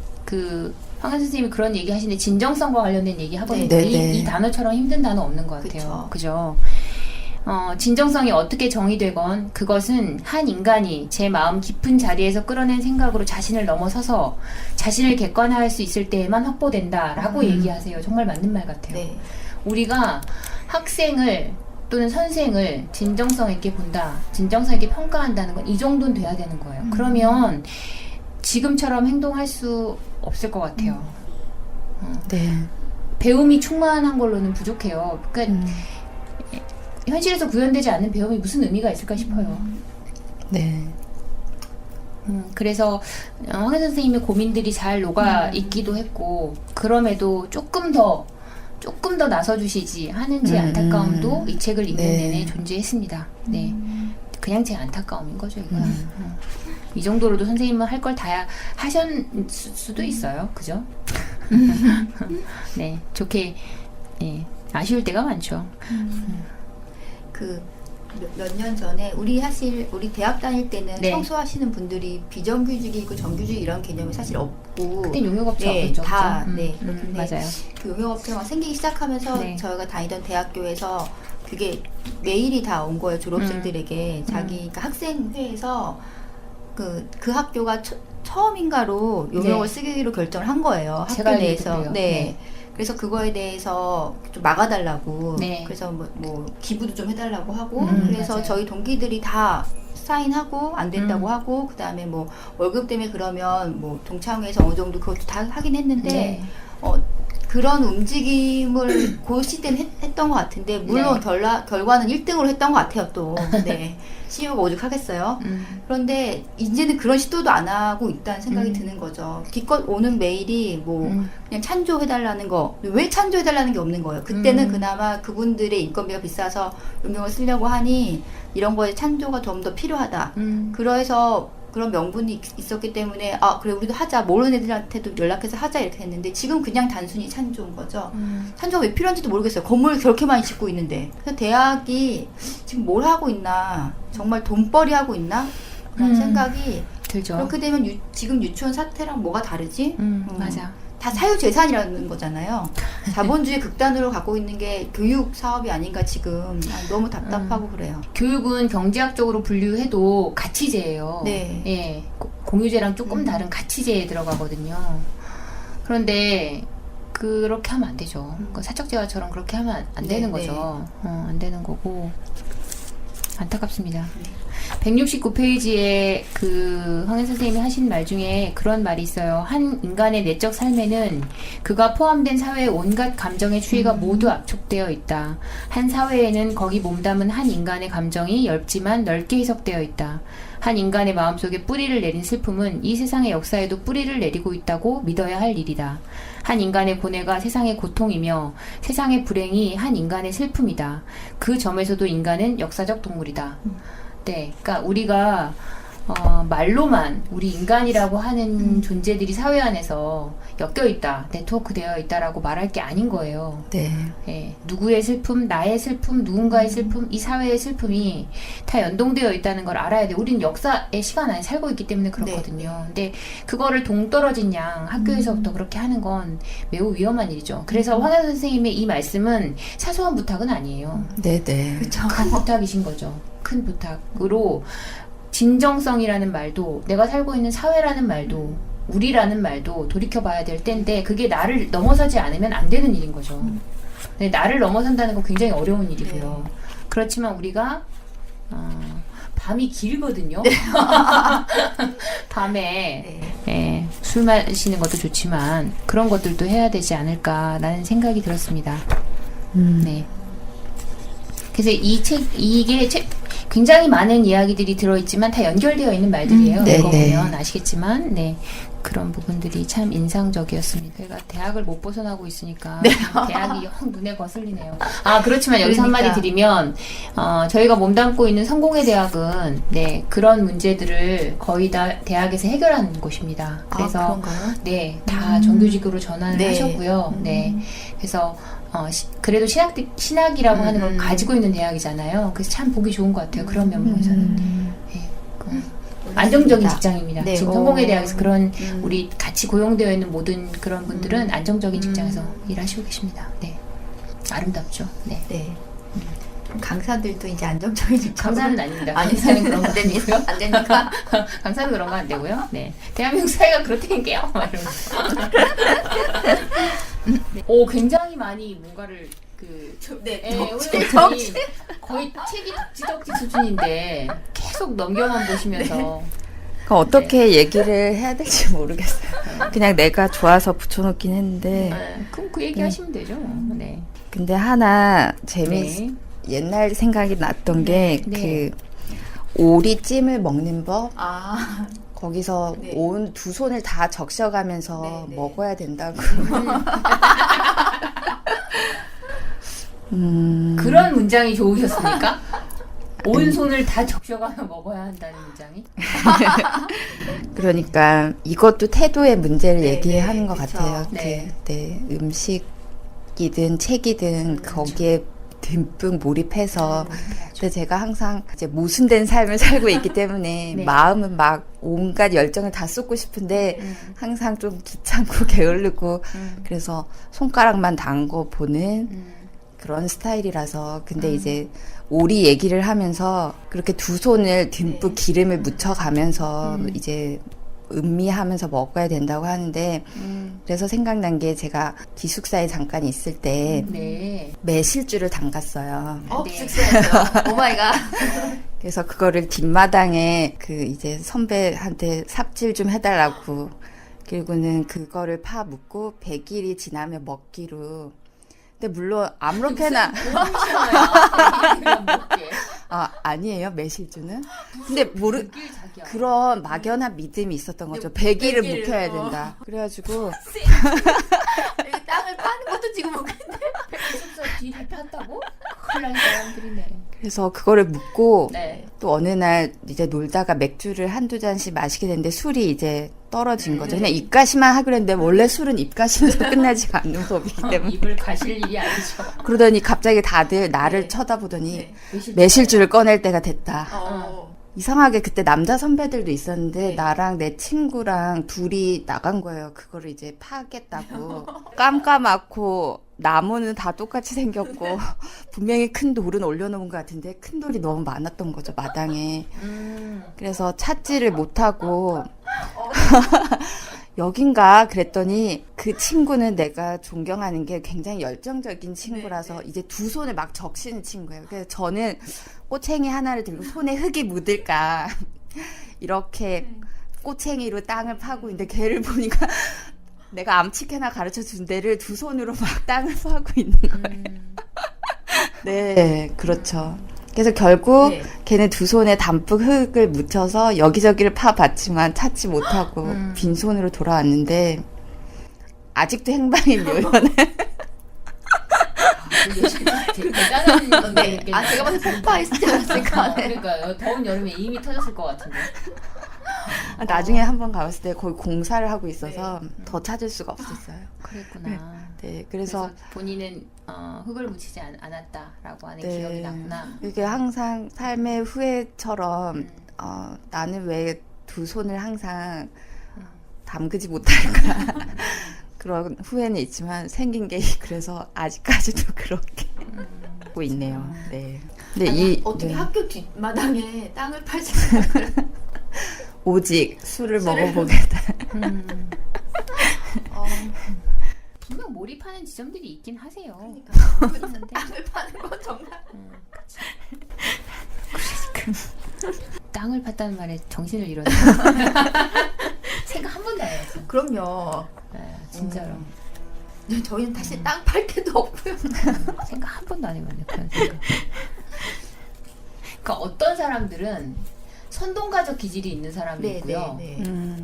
황현 선생님이 그런 얘기 하시는데 진정성과 관련된 얘기 하거든요. 이 단어처럼 힘든 단어 없는 것 같아요. 그죠? 진정성이 어떻게 정의되건 그것은 한 인간이 제 마음 깊은 자리에서 끌어낸 생각으로 자신을 넘어서서 자신을 객관화할 수 있을 때에만 확보된다라고 얘기하세요. 정말 맞는 말 같아요. 네. 우리가 학생을 또는 선생을 진정성 있게 본다, 진정성 있게 평가한다는 건 이 정도는 돼야 되는 거예요. 그러면 지금처럼 행동할 수 없을 것 같아요. 네. 배움이 충만한 걸로는 부족해요. 그러니까 현실에서 구현되지 않는 배움이 무슨 의미가 있을까 싶어요. 네. 그래서 황현 선생님의 고민들이 잘 녹아 있기도 했고 그럼에도 조금 더 나서주시지 하는 제 안타까움도 이 책을 읽는 내내 존재했습니다. 네, 그냥 제 안타까움인 거죠, 이거. 이 정도로도 선생님은 할 걸 다 하셨을 수도 있어요, 그죠? 네, 좋게 아쉬울 때가 많죠. 몇 년 전에 우리 대학 다닐 때는 네. 청소하시는 분들이 비정규직이고 정규직 이런 개념이 사실 없고 그때 용역업체가 네, 없죠, 다 그죠? 네, 그런데 맞아요. 그 용역업체가 생기기 시작하면서 네. 저희가 다니던 대학교에서 그게 메일이 다 온 거예요. 졸업생들에게 그러니까 학생회에서 그 학교가 처음인가로 용역을 쓰기로 결정을 한 거예요. 학교 내에서. 네. 그래서 그거에 대해서 좀 막아달라고. 네. 그래서 뭐 기부도 좀 해달라고 하고. 그래서 맞아요. 저희 동기들이 다 사인하고 안 된다고 하고 그다음에 뭐 월급 때문에 그러면 뭐 동창회에서 어느 정도 그것도 다 하긴 했는데 그런 움직임을 그 시대는 했던 것 같은데 물론 결과는 1등으로 했던 것 같아요 또. 네. CEO가 오죽하겠어요. 그런데 이제는 그런 시도도 안 하고 있다는 생각이 드는 거죠. 기껏 오는 메일이 뭐 그냥 찬조해달라는 거, 왜 찬조해달라는 게 없는 거예요. 그때는 그나마 그분들의 인건비가 비싸서 용역을 쓰려고 하니 이런 거에 찬조가 좀 더 필요하다. 그래서 그런 명분이 있었기 때문에 그래 우리도 하자, 모르는 애들한테도 연락해서 하자 이렇게 했는데 지금 그냥 단순히 찬조인 거죠. 찬조가 왜 필요한지도 모르겠어요. 건물을 그렇게 많이 짓고 있는데. 그래서 대학이 지금 뭘 하고 있나, 정말 돈벌이 하고 있나 라는 생각이 들죠. 그렇게 되면 지금 유치원 사태랑 뭐가 다르지? 맞아. 다 사유재산이라는 거잖아요. 자본주의 극단으로 갖고 있는 게 교육 사업이 아닌가 지금. 너무 답답하고 그래요. 교육은 경제학적으로 분류해도 가치제예요. 네. 예, 공유제랑 조금 다른 가치제에 들어가거든요. 그런데 그렇게 하면 안 되죠. 그 사적재화처럼 그렇게 하면 안 되는 거죠. 안 되는 거고 안타깝습니다. 169페이지에 황현 선생님이 하신 말 중에 그런 말이 있어요. 한 인간의 내적 삶에는 그가 포함된 사회의 온갖 감정의 추이가 모두 압축되어 있다. 한 사회에는 거기 몸담은 한 인간의 감정이 엷지만 넓게 해석되어 있다. 한 인간의 마음속에 뿌리를 내린 슬픔은 이 세상의 역사에도 뿌리를 내리고 있다고 믿어야 할 일이다. 한 인간의 고뇌가 세상의 고통이며 세상의 불행이 한 인간의 슬픔이다. 그 점에서도 인간은 역사적 동물이다. 네, 그러니까 우리가 말로만 우리 인간이라고 하는 존재들이 사회 안에서 엮여있다, 네트워크되어 있다라고 말할 게 아닌 거예요. 네. 네, 누구의 슬픔, 나의 슬픔, 누군가의 슬픔, 이 사회의 슬픔이 다 연동되어 있다는 걸 알아야 돼. 우린 역사의 시간 안에 살고 있기 때문에 그렇거든요. 근데 그거를 동떨어진 양 학교에서부터 그렇게 하는 건 매우 위험한 일이죠. 그래서 황현 선생님의 이 말씀은 사소한 부탁은 아니에요. 네네. 그렇죠. 큰 부탁이신 거죠. 큰 부탁으로 진정성이라는 말도 내가 살고 있는 사회라는 말도 우리라는 말도 돌이켜봐야 될 때인데 그게 나를 넘어서지 않으면 안 되는 일인 거죠. 근데 나를 넘어선다는 건 굉장히 어려운 일이고요. 그렇지만 우리가 밤이 길거든요. 밤에 술 마시는 것도 좋지만 그런 것들도 해야 되지 않을까라는 생각이 들었습니다. 네. 그래서 이게 굉장히 많은 이야기들이 들어있지만 다 연결되어 있는 말들이에요. 이거 보면 아시겠지만, 그런 부분들이 참 인상적이었습니다. 제가 대학을 못 벗어나고 있으니까 대학이 영 눈에 거슬리네요. 그렇지만 여기서 한마디 드리면 저희가 몸담고 있는 성공회 대학은 그런 문제들을 거의 다 대학에서 해결하는 곳입니다. 그래서 다 정규직으로 전환을 하셨고요. 그래서 그래도 신학이라고 하는 걸 가지고 있는 대학이잖아요. 그래서 참 보기 좋은 것 같아요. 그런 면에서는. 안정적인 직장입니다. 지금 성공회 대학에서 그런 우리 같이 고용되어 있는 모든 그런 분들은 안정적인 직장에서 일하시고 계십니다. 아름답죠. 강사들도 이제 안정적인 직장. 강사는 아닙니다. 강사는 그런 거 안 됩니까? 안 됩니까? 강사는 그런 거 안 되고요. 대한민국 사회가 그렇다니까요. 막 이러면서. 굉장히 많이 뭔가를 거의 책이 덕지덕지 수준인데 계속 넘겨만 보시면서 어떻게 얘기를 해야 될지 모르겠어요. 그냥 내가 좋아서 붙여놓긴 했는데. 그럼 그 얘기 하시면 되죠. 근데 하나 옛날 생각이 났던 게 그 오리찜을 먹는 법. 거기서 온 두 손을 다 적셔가면서 먹어야 된다고. 그런 문장이 좋으셨습니까? 온 손을 다 적셔가며 먹어야 한다는 문장이? 그러니까 이것도 태도의 문제를 얘기하는 것 같아요. 음식이든 책이든 거기에 듬뿍 몰입해서. 근데 제가 항상 이제 모순된 삶을 살고 있기 때문에 마음은 막 온갖 열정을 다 쏟고 싶은데 항상 좀 귀찮고 게으르고 그래서 손가락만 담궈 보는 그런 스타일이라서. 근데 이제 오리 얘기를 하면서 그렇게 두 손을 듬뿍 기름을 묻혀가면서 이제 음미하면서 먹어야 된다고 하는데 그래서 생각난 게 제가 기숙사에 잠깐 있을 때 매실주를 담갔어요. 기숙사에서. 오마이갓. 그래서 그거를 뒷마당에 그 이제 선배한테 삽질 좀 해달라고, 그리고는 그거를 파 묻고 100일이 지나면 먹기로. 근데 물론 아무렇게나 아니에요, 매실주는. 근데 그런 막연한 믿음이 있었던 거죠. 100일을 묵혀야 된다. 그래가지고 땅을 파는 것도 지금 먹겠는데. 기숙사 뒤를 팠다고? 큰일 난 사람들이네. 그래서 그거를 묻고 또 어느 날 이제 놀다가 맥주를 한두 잔씩 마시게 됐는데 술이 이제 떨어진 거죠. 그냥 입가심만 하기로 했는데 원래 술은 입가심에서 끝나지 않는 법이기 때문에. 입을 가실 일이 아니죠. 그러더니 갑자기 다들 나를 쳐다보더니 매실주를 꺼낼 때가 됐다. 이상하게 그때 남자 선배들도 있었는데 나랑 내 친구랑 둘이 나간 거예요. 그거를 이제 파겠다고. 깜깜하고 나무는 다 똑같이 생겼고 분명히 큰 돌은 올려놓은 것 같은데 큰 돌이 너무 많았던 거죠, 마당에. 그래서 찾지를 못하고 여긴가 그랬더니 그 친구는 내가 존경하는 게 굉장히 열정적인 친구라서 이제 두 손을 막 적시는 친구예요. 그래서 저는 꼬챙이 하나를 들고 손에 흙이 묻을까 이렇게 꼬챙이로 땅을 파고 있는데 걔를 보니까 내가 암치케나 가르쳐 준 데를 두 손으로 막 땅을 파고 있는 거예요. 네, 그렇죠. 그래서 결국 걔는 두 손에 담뿍 흙을 묻혀서 여기저기를 파봤지만 찾지 못하고 빈손으로 돌아왔는데 아직도 행방이 묘연해. 대단한 건데. 제가 봤을 때 폭파했지 않았을까. 그러니까요. 더운 여름에 이미 터졌을 것 같은데. 나중에 한번 가봤을 때 거기 공사를 하고 있어서 더 찾을 수가 없었어요. 그랬구나. 네, 그래서 본인은 흙을 묻히지 않았다라고 하는 기억이 났구나. 이게 항상 삶의 후회처럼 나는 왜 두 손을 항상 담그지 못할까 그런 후회는 있지만 생긴 게 그래서 아직까지도 그렇게 갖고 있네요. 네. 근데 아니, 어떻게 학교 뒷마당에 땅을 팔 생각을 오직 술을 먹어보겠다. 분명 몰입하는 지점들이 있긴 하세요. 그러니까 땅을 파는 건 정말 땅을 팠다는 말에 정신을 잃었네. 생각 한 번도 안 해봤어요. 그럼요. 네, 진짜로. 저희는 다시 땅 팔 데도 없고요. 생각 한 번도 안 해봤네. 그런 생각. 그러니까 어떤 사람들은 선동가적 기질이 있는 사람이 있고요.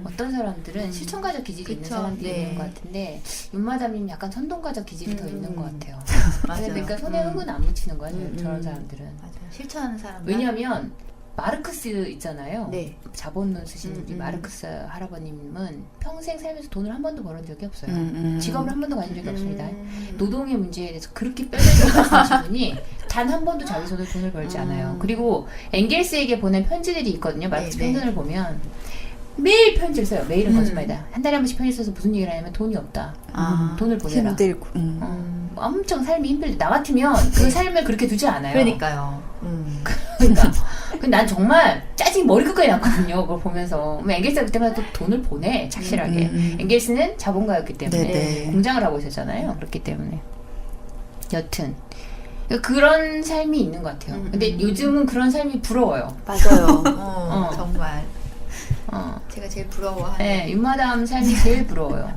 어떤 사람들은 실천가적 기질이 있는 사람들이 있는 것 같은데 윤마담님 약간 선동가적 기질이 더 있는 것 같아요. 맞아요. 그러니까 손에 흙은 안 묻히는 거예요. 저런 사람들은. 맞아요. 실천하는 사람. 왜냐하면 마르크스 있잖아요. 네. 자본론 쓰신 우리 마르크스 할아버님은 평생 살면서 돈을 한 번도 벌은 적이 없어요. 직업을 한 번도 가진 적이 없습니다. 노동의 문제에 대해서 그렇게 뼈저리게 말씀하신 분이 단 한 번도 자기 손으로 돈을 벌지 않아요. 그리고 엥겔스에게 보낸 편지들이 있거든요. 마르크스 편지를 보면 매일 편지를 써요. 매일은 거짓말이다. 한 달에 한 번씩 편지 써서 무슨 얘기를 하냐면 돈이 없다. 돈을 보내라. 힘들고. 엄청 삶이 힘들다. 나 같으면 그 삶을 그렇게 두지 않아요. 그러니까요. 그러니까. 근데 난 정말 짜증이 머리끝까지 났거든요. 그걸 보면서. 엥겔스가 그때마다 또 돈을 보내. 착실하게. 엥겔스는 자본가였기 때문에. 네네. 공장을 하고 있었잖아요. 그렇기 때문에. 여튼. 그런 삶이 있는 것 같아요. 근데 요즘은 그런 삶이 부러워요. 맞아요. 정말. 제가 제일 부러워하는. 네, 윤마담 삶이 제일 부러워요.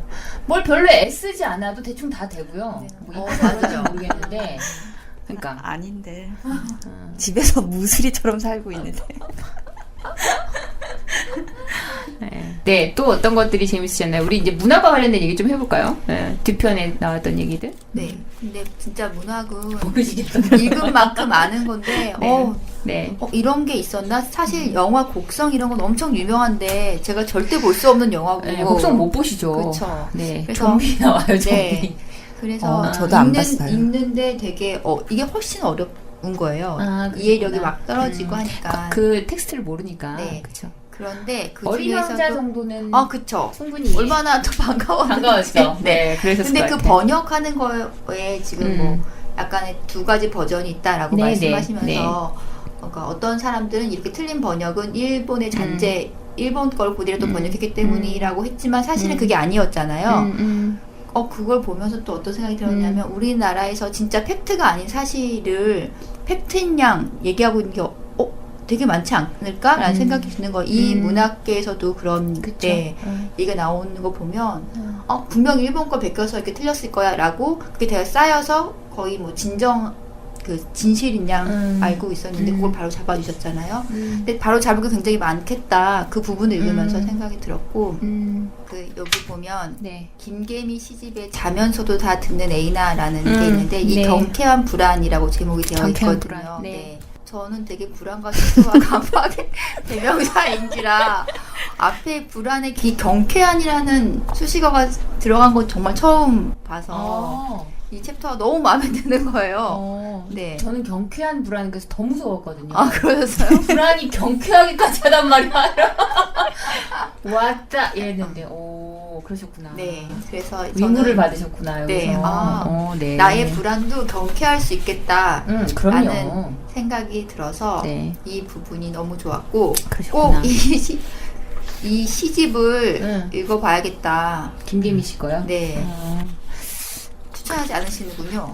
뭘 별로 애쓰지 않아도 대충 다 되고요. 뭐 맞아요. 모르겠는데. 그러니까. 아닌데. 집에서 무수리처럼 살고 있는데. 네, 또 어떤 것들이 재밌으셨나요? 우리 이제 문학과 관련된 얘기 좀 해볼까요? 네, 뒤편에 나왔던 얘기들. 네, 근데 진짜 문학은 모르시겠다. 읽은 만큼 아는 건데, 네. 이런 게 있었나? 사실 영화 곡성 이런 건 엄청 유명한데 제가 절대 볼 수 없는 영화고. 네, 곡성 못 보시죠. 그렇죠. 네, 그래서 좀비 나와요, 좀비. 네, 그래서 저도 안 봤어요. 읽는데 되게 이게 훨씬 어려운 거예요. 이해력이 막 떨어지고 하니까. 그 텍스트를 모르니까. 네. 그렇죠. 그런데 그 어린 중에서도 왕자 정도는 그쵸. 충분히 얼마나 더 반가웠죠. 네, 그래서 근데 그 번역하는 거에 지금 뭐 약간의 두 가지 버전이 있다라고 말씀하시면서 그러니까 어떤 사람들은 이렇게 틀린 번역은 일본의 잔재 일본 걸 그대로 또 번역했기 때문이라고 했지만 사실은 그게 아니었잖아요. 그걸 보면서 또 어떤 생각이 들었냐면 우리나라에서 진짜 팩트가 아닌 사실을 팩트인 양 얘기하고 있는 게 되게 많지 않을까라는 생각이 드는 거. 이 문학계에서도 그런 때 얘기가 나오는 거 보면 분명히 일본 거 베껴서 이렇게 틀렸을 거야라고 그게 되게 쌓여서 거의 뭐 진실인 양 알고 있었는데 그걸 바로 잡아주셨잖아요. 근데 바로 잡을 게 굉장히 많겠다. 그 부분을 읽으면서 생각이 들었고 여기 보면 김계미 시집에 자면서도 다 듣는 에이나라는 게 있는데 이 경쾌한 불안이라고 제목이 되어 있거든요. 네. 저는 되게 불안과 스스와 강박의 대명사인지라 앞에 불안의 경쾌한이라는 수식어가 들어간 건 정말 처음 봐서 이 챕터가 너무 마음에 드는 거예요. 네. 저는 경쾌한 불안 그래서 더 무서웠거든요. 그러셨어요? 불안이 경쾌하기까지 하단 말이야. 왔다 이랬는데 그러셨구나. 네. 그래서 위무를 받으셨구나. 여기서. 네. 나의 불안도 경쾌할 수 있겠다. 그럼요. 생각이 들어서 이 부분이 너무 좋았고 그러셨구나. 꼭 이 시집을 읽어봐야겠다. 김계미 씨 거요? 네. 추천하지 않으시는군요.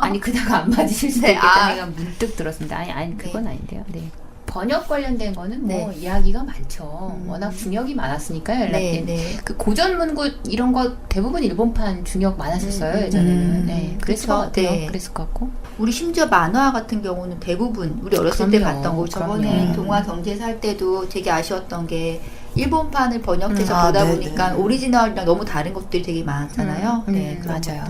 아니 그다가 안 맞으실 수도 있겠다는 생각 문득 들었습니다. 아니 그건 아닌데요. 네. 번역 관련된 거는 뭐 이야기가 많죠. 워낙 중역이 많았으니까요. 그 고전 문구 이런 거 대부분 일본판 중역 많았었어요. 예전에는. 네, 그랬을 것 같아요. 그랬을 것 같고. 우리 심지어 만화 같은 경우는 대부분 우리 어렸을 때 봤던 거. 저번에 동화 경제사 할 때도 되게 아쉬웠던 게 일본판을 번역해서 보다 보니까 오리지널이랑 너무 다른 것들이 되게 많았잖아요. 네, 맞아요.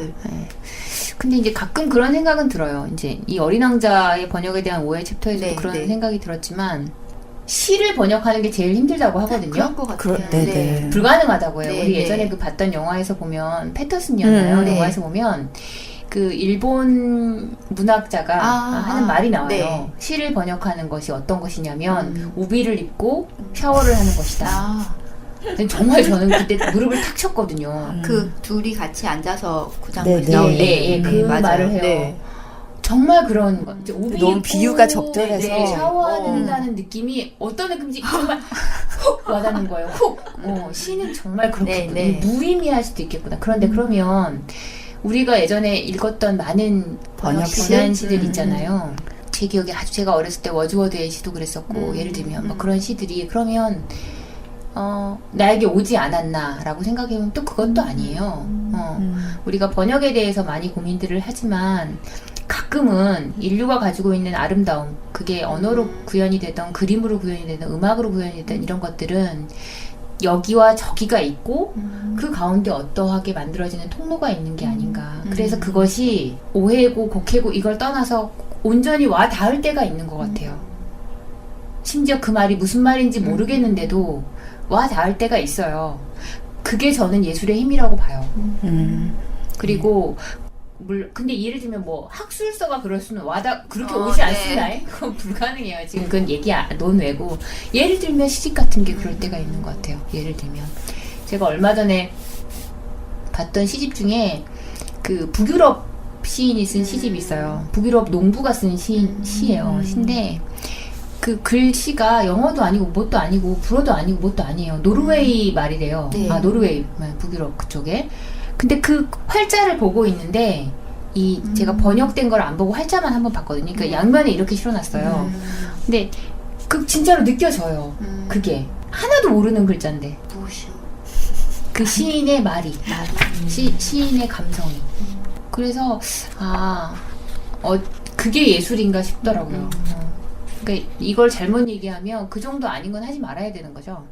근데 이제 가끔 그런 생각은 들어요. 이제 이 어린 왕자의 번역에 대한 오해 챕터에서도 그런 생각이 들었지만 시를 번역하는 게 제일 힘들다고 하거든요. 그런 것 같아요. 불가능하다고 해요. 우리 예전에 그 봤던 영화에서 보면 패터슨이었나요? 영화에서 보면 그 일본 문학자가 하는 말이 나와요. 시를 번역하는 것이 어떤 것이냐면 우비를 입고 샤워를 하는 것이다. 정말 저는 그때 무릎을 탁 쳤거든요. 그 둘이 같이 앉아서 그 장면이 그 말을 해요. 정말 그런 거. 너무 비유가 적절해서 네, 샤워한다는 느낌이 어떤 느낌인지 정말 훅 와닿는 거예요. 훅. 시는 정말 그렇게 무의미할 수도 있겠구나. 그런데 그러면 우리가 예전에 읽었던 많은 번안시들 있잖아요. 제 기억에 아주 제가 어렸을 때 워즈워드의 시도 그랬었고 예를 들면 뭐 그런 시들이 그러면 나에게 오지 않았나라고 생각해보면 또 그것도 아니에요. 우리가 번역에 대해서 많이 고민들을 하지만 가끔은 인류가 가지고 있는 아름다움, 그게 언어로 구현이 되던 그림으로 구현이 되던 음악으로 구현이 되던 이런 것들은 여기와 저기가 있고 그 가운데 어떠하게 만들어지는 통로가 있는 게 아닌가. 그래서 그것이 오해고 곡해고 이걸 떠나서 온전히 와 닿을 때가 있는 것 같아요. 심지어 그 말이 무슨 말인지 모르겠는데도 와 닿을 때가 있어요. 그게 저는 예술의 힘이라고 봐요. 그리고 근데 예를 들면 뭐 학술서가 그럴 수는 그렇게 오지 않습니다. 그건 불가능해요. 지금 그건 논외고 예를 들면 시집 같은 게 그럴 때가 있는 것 같아요. 예를 들면 제가 얼마 전에 봤던 시집 중에 그 북유럽 시인이 쓴 시집이 있어요. 북유럽 농부가 쓴 시예요. 시인데 그 글씨가 영어도 아니고 뭣도 아니고 불어도 아니고 뭣도 아니에요. 노르웨이 말이래요. 노르웨이 북유럽 그쪽에. 근데 그 활자를 보고 있는데 제가 번역된 걸 안 보고 활자만 한번 봤거든요. 그러니까 양면에 이렇게 실어놨어요. 근데 진짜로 느껴져요. 그게 그것도 모르는 글자인데. 무엇이요? 그 시인의 말이. 시인의 감성이. 그래서, 그게 예술인가 싶더라고요. 그러니까 이걸 잘못 얘기하면 그 정도 아닌 건 하지 말아야 되는 거죠.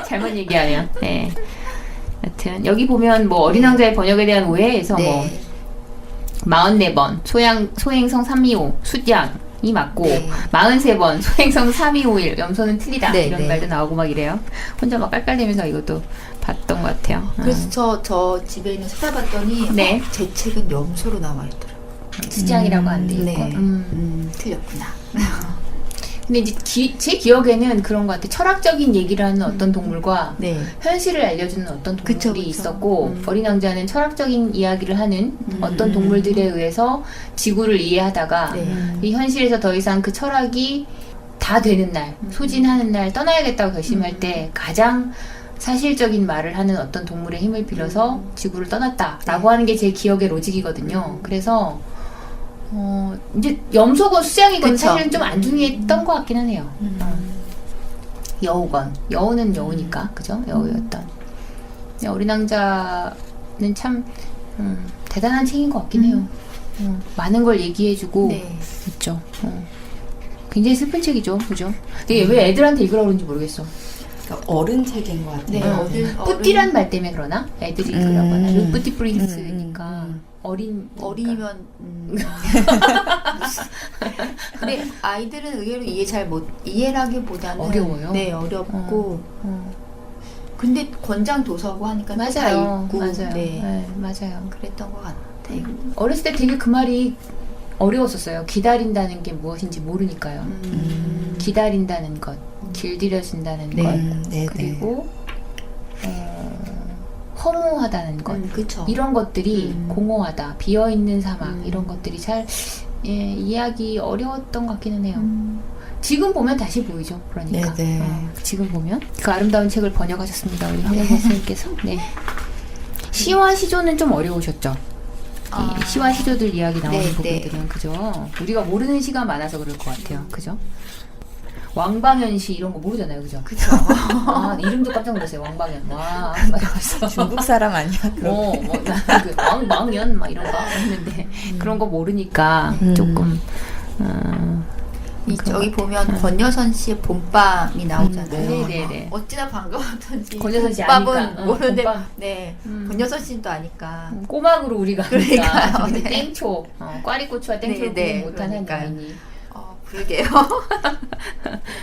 잘못 얘기하면. 네. 여튼, 여기 보면 뭐 어린 왕자의 번역에 대한 오해에서 뭐 44번, 소행성 325, 숫양이 맞고, 43번, 소행성 3251, 염소는 틀리다. 이런 말도 나오고 막 이래요. 혼자 막 깔깔대면서 이것도 봤던 것 같아요. 그래서 저 집에 있는 찾아봤더니 제 책은 염소로 나와 있더라고요. 숫양이라고 안 돼 있고. 틀렸구나. 근데 이제 제 기억에는 그런 것 같아요. 철학적인 얘기를 하는 어떤 동물과 현실을 알려주는 어떤 동물이 있었고 어린 왕자는 철학적인 이야기를 하는 어떤 동물들에 의해서 지구를 이해하다가 이 현실에서 더 이상 그 철학이 다 되는 날, 소진하는 날 떠나야겠다고 결심할 때 가장 사실적인 말을 하는 어떤 동물의 힘을 빌려서 지구를 떠났다라고 하는 게 제 기억의 로직이거든요. 그래서 이제 염소건 수장이건 사실은 좀 안 중요했던 것 같긴 하네요. 여우건. 여우는 여우니까, 그죠? 여우였던. 어린 왕자는 참, 대단한 책인 것 같긴 해요. 많은 걸 얘기해주고, 있죠. 굉장히 슬픈 책이죠, 그죠? 근데 왜 애들한테 읽으라고 그런지 모르겠어. 그러니까 어른 책인 것 같아요. 뿌띠란 말 때문에 그러나? 애들이 읽으라고 하나? 뿌띠 프린스니까. 어린이면 근데 아이들은 의외로 이해라기보다는 어려워요. 어렵고 근데 권장 도서고 하니까 다 읽고 맞아요. 그랬던 것 같아요. 어렸을 때 되게 그 말이 어려웠었어요. 기다린다는 게 무엇인지 모르니까요. 기다린다는 것, 길들여진다는 것, 그리고 허무하다는 것, 이런 것들이 공허하다, 비어있는 사막, 이런 것들이 잘 이해하기 어려웠던 것 같기는 해요. 지금 보면 다시 보이죠. 그러니까 지금 보면 그 아름다운 책을 번역하셨습니다. 우리 황현선 선생님께서. 시와 시조는 좀 어려우셨죠. 시와 시조들 이야기 나오는 부분들은 그죠. 우리가 모르는 시가 많아서 그럴 것 같아요. 그죠. 왕방현시 이런 거 모르잖아요, 그죠? 그쵸. 이름도 깜짝 놀랐어요. 왕방현. 와, 맞았어. 중국 사람 아니야? 왕연 막 이런 거 했는데 그런 거 모르니까 조금. 여기 보면 권여선 씨의 봄밤이 나오잖아요. 네네네. 어찌나 반가웠던지. 권여선 씨 봄밤은 모르는데, 봄밤. 권여선 씨도 아니까. 꼬막으로 우리가 그러니까요. 땡초, 꽈리고추와 땡초를 구분 못하는 여인이. 그러게요.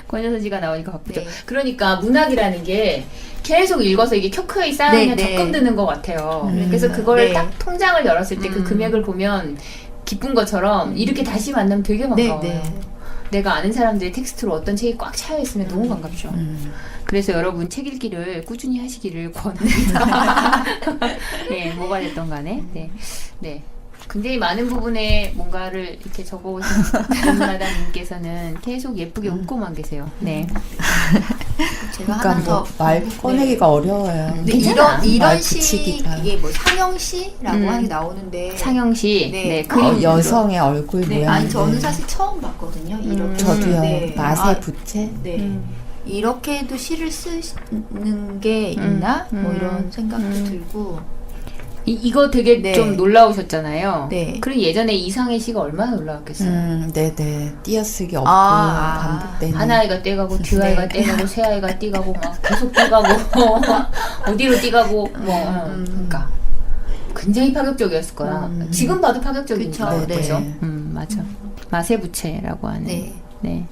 권여선 씨가 나오니까 바쁘죠. 그러니까 문학이라는 게 계속 읽어서 이게 켜크에 쌓이면 적금 드는 것 같아요. 그래서 그걸 딱 통장을 열었을 때 그 금액을 보면 기쁜 것처럼 이렇게 다시 만나면 되게 반가워요. 내가 아는 사람들의 텍스트로 어떤 책이 꽉 차여 있으면 너무 반갑죠. 그래서 여러분 책 읽기를 꾸준히 하시기를 권합니다. 뭐가 됐던 간에. 굉장히 많은 부분에 뭔가를 이렇게 적어오신 윤마다님께서는 계속 예쁘게 웃고만 계세요. 네. 제가 그러니까 하나 더 말 꺼내기가 어려워요. 근데 괜찮아. 이런 시 붙이기가. 이게 뭐 상영시라고 하는 게 나오는데 상영시 네. 네, 그림 여성의 얼굴 네, 모양. 아니 저는 사실 처음 봤거든요. 이렇게. 저도요. 네. 맛의 부채. 네. 이렇게도 시를 쓰는 게 있나? 뭐 이런 생각도 들고. 이거 되게 네. 좀 놀라우셨잖아요. 네. 그리고 예전에 이상의 시가 얼마나 놀라웠겠어요. 네네. 띄어쓰기 없고 반복되는. 한 아이가 떼가고 뒤 아이가 네. 떼가고 새 아이가 떼가고 막 계속 떼가고 어디로 떼가고 그러니까 굉장히 파격적이었을 거야. 지금 봐도 파격적이죠. 그쵸, 네. 그죠? 맞아. 맛의 부채라고 하는. 네. 네.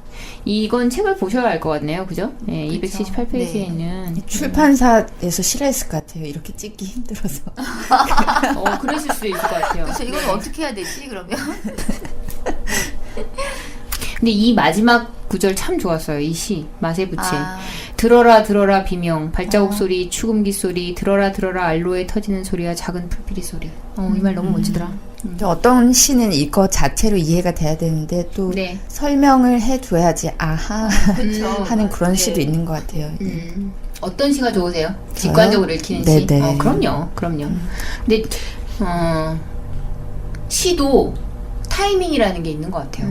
이건 책을 보셔야 할 것 같네요. 그죠? 네, 그쵸. 278페이지에 네. 있는 출판사에서 싫어했을 것 같아요. 이렇게 찍기 힘들어서. 그러실 수도 있을 것 같아요. 그래서 이건 어떻게 해야 되지 그러면? 근데 이 마지막 구절 참 좋았어요. 이 시 맛의 부채. 아. 들어라 들어라 비명 발자국 소리 추금기 소리 들어라 들어라 알로에 터지는 소리와 작은 풀피리 소리. 이 말 너무 멋지더라. 근데 어떤 시는 이거 자체로 이해가 돼야 되는데 또 네. 설명을 해줘야지 아하 그쵸. 하는 그런 네. 시도 있는 것 같아요. 어떤 시가 좋으세요? 직관적으로 읽히는 시? 네네. 그럼요. 근데 시도 타이밍이라는 게 있는 것 같아요.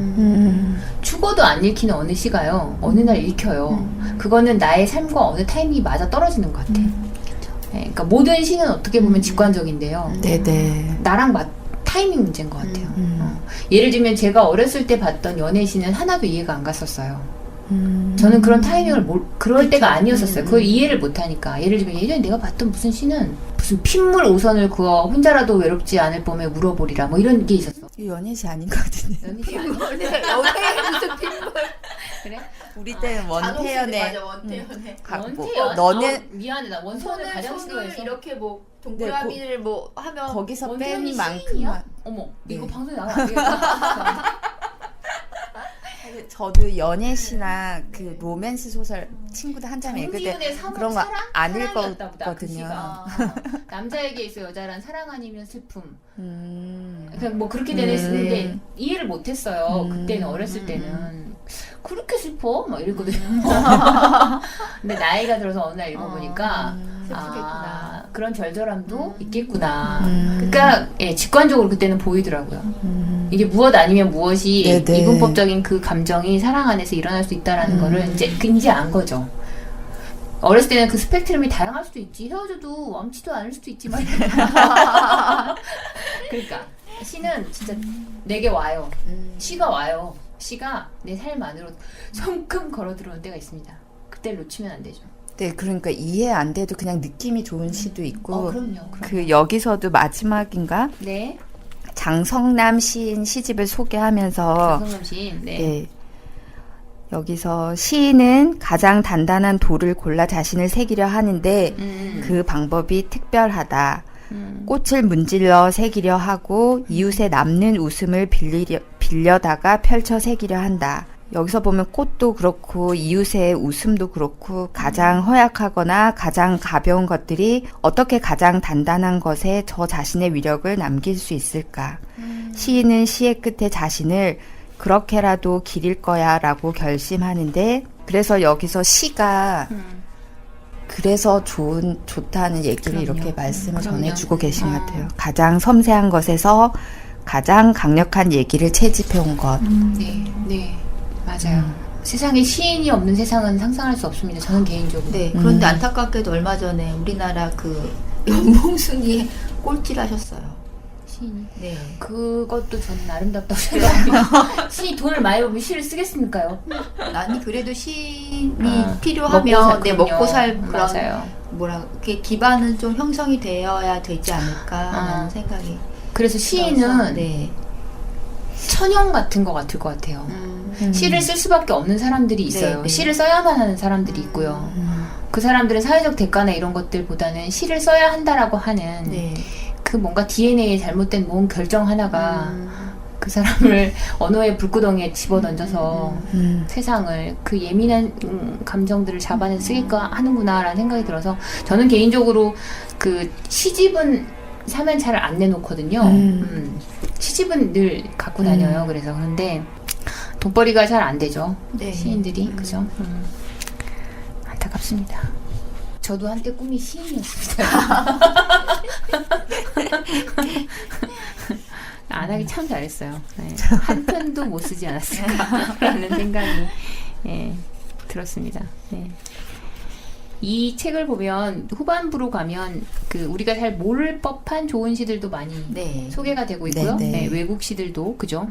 죽어도 안 읽히는 어느 시가요. 어느 날 읽혀요. 그거는 나의 삶과 어느 타이밍이 맞아 떨어지는 것 같아. 네, 그러니까 모든 시는 어떻게 보면 직관적인데요. 네네. 나랑 타이밍 문제인 것 같아요. 예를 들면 제가 어렸을 때 봤던 연애시는 하나도 이해가 안 갔었어요. 저는 그런 타이밍을 그럴 때가 아니었었어요. 그걸 이해를 못하니까. 예를 들면 예전에 내가 봤던 무슨 시는 무슨 핏물 오선을 그어 혼자라도 외롭지 않을 봄에 물어보리라 뭐 이런 게 있었어. 연애시 아닌 것 같은데. 연애시 아니야? 연애 무슨 핏물? 그래? 우리 때는 원태연의 맞아 원태연의. 원태연? 너네 미안해 나 원태연을 가장 손을 싫어해서. 이렇게 뭐 동그라미를 뭐 하면 거기서 원태연이 뺀 시인이야? 만큼만. 어머 이거 네. 방송에 나가면 안 되겠다. 저도 연애시나 그 로맨스 소설 친구들 한참 읽을 때 정지훈의 사랑, 그런 거 안 사랑이었다 보다, 그 읽었거든요. 시가. 남자에게서 여자란 사랑 아니면 슬픔. 그냥 뭐 그렇게 네. 되는 시인데 이해를 못했어요. 그때는 어렸을 때는 그렇게 슬퍼? 막 이랬거든요. 근데 나이가 들어서 어느 날 읽어보니까 슬프겠구나. 그런 절절함도 있겠구나. 그러니까 직관적으로 그때는 보이더라고요. 이게 무엇 아니면 무엇이 네네. 이분법적인 그 감정이 사랑 안에서 일어날 수 있다라는 거를 이제 안 거죠. 어렸을 때는 그 스펙트럼이 다양할 수도 있지. 헤어져도 왕치도 않을 수도 있지만. 그러니까 시는 진짜 내게 와요. 시가 와요. 시가 내 삶 안으로 성큼 걸어 들어온 때가 있습니다. 그때를 놓치면 안 되죠. 네, 그러니까 이해 안 돼도 그냥 느낌이 좋은 시도 있고. 그럼요. 그 여기서도 마지막인가? 네. 장성남 시인 시집을 소개하면서 장성남 시인. 네. 네. 여기서 시인은 가장 단단한 돌을 골라 자신을 새기려 하는데 그 방법이 특별하다. 꽃을 문질러 새기려 하고 이웃에 남는 웃음을 빌려다가 펼쳐 새기려 한다. 여기서 보면 꽃도 그렇고 이웃의 웃음도 그렇고 가장 허약하거나 가장 가벼운 것들이 어떻게 가장 단단한 것에 저 자신의 위력을 남길 수 있을까? 시인은 시의 끝에 자신을 그렇게라도 기릴 거야 라고 결심하는데, 그래서 여기서 시가 그래서 좋다는 얘기를 그럼요. 이렇게 말씀을 그럼요. 전해주고 계신 것 같아요. 가장 섬세한 것에서 가장 강력한 얘기를 채집해온 것. 네. 맞아요. 세상에 시인이 없는 세상은 상상할 수 없습니다. 저는 개인적으로. 네. 그런데 안타깝게도 얼마 전에 우리나라 그 연봉순위 꼴찌하셨어요. 시인이. 네. 그것도 저는 아름답다고 생각합니다. 시인이 돈을 많이 벌면 시를 쓰겠습니까요? 아니 그래도 시인이 먹고 필요하면 살, 그럼요. 먹고 살 그런 맞아요. 이렇게 기반은 좀 형성이 되어야 되지 않을까라는 생각이. 그래서 시인은 네. 천형 같은 것 같을 것 같아요. 시를 쓸 수밖에 없는 사람들이 있어요. 네. 시를 써야만 하는 사람들이 있고요. 그 사람들은 사회적 대가나 이런 것들보다는 시를 써야 한다라고 하는 네. 그 뭔가 DNA에 잘못된 뭔 결정 하나가 그 사람을 언어의 불구덩이에 집어던져서 세상을 그 예민한 감정들을 잡아내서 쓰게끔 하는구나라는 생각이 들어서 저는 개인적으로 그 시집은 사면 잘 안 내놓거든요. 시집은 늘 갖고 다녀요. 그래서 그런데 돈벌이가 잘 안 되죠. 네. 시인들이 그죠? 안타깝습니다. 저도 한때 꿈이 시인이었습니다. 안 하기 참 잘했어요. 네. 한 편도 못 쓰지 않았을까라는 생각이 들었습니다. 네. 이 책을 보면 후반부로 가면 그 우리가 잘 모를 법한 좋은 시들도 많이 소개가 되고 있고요. 네, 외국 시들도 그죠.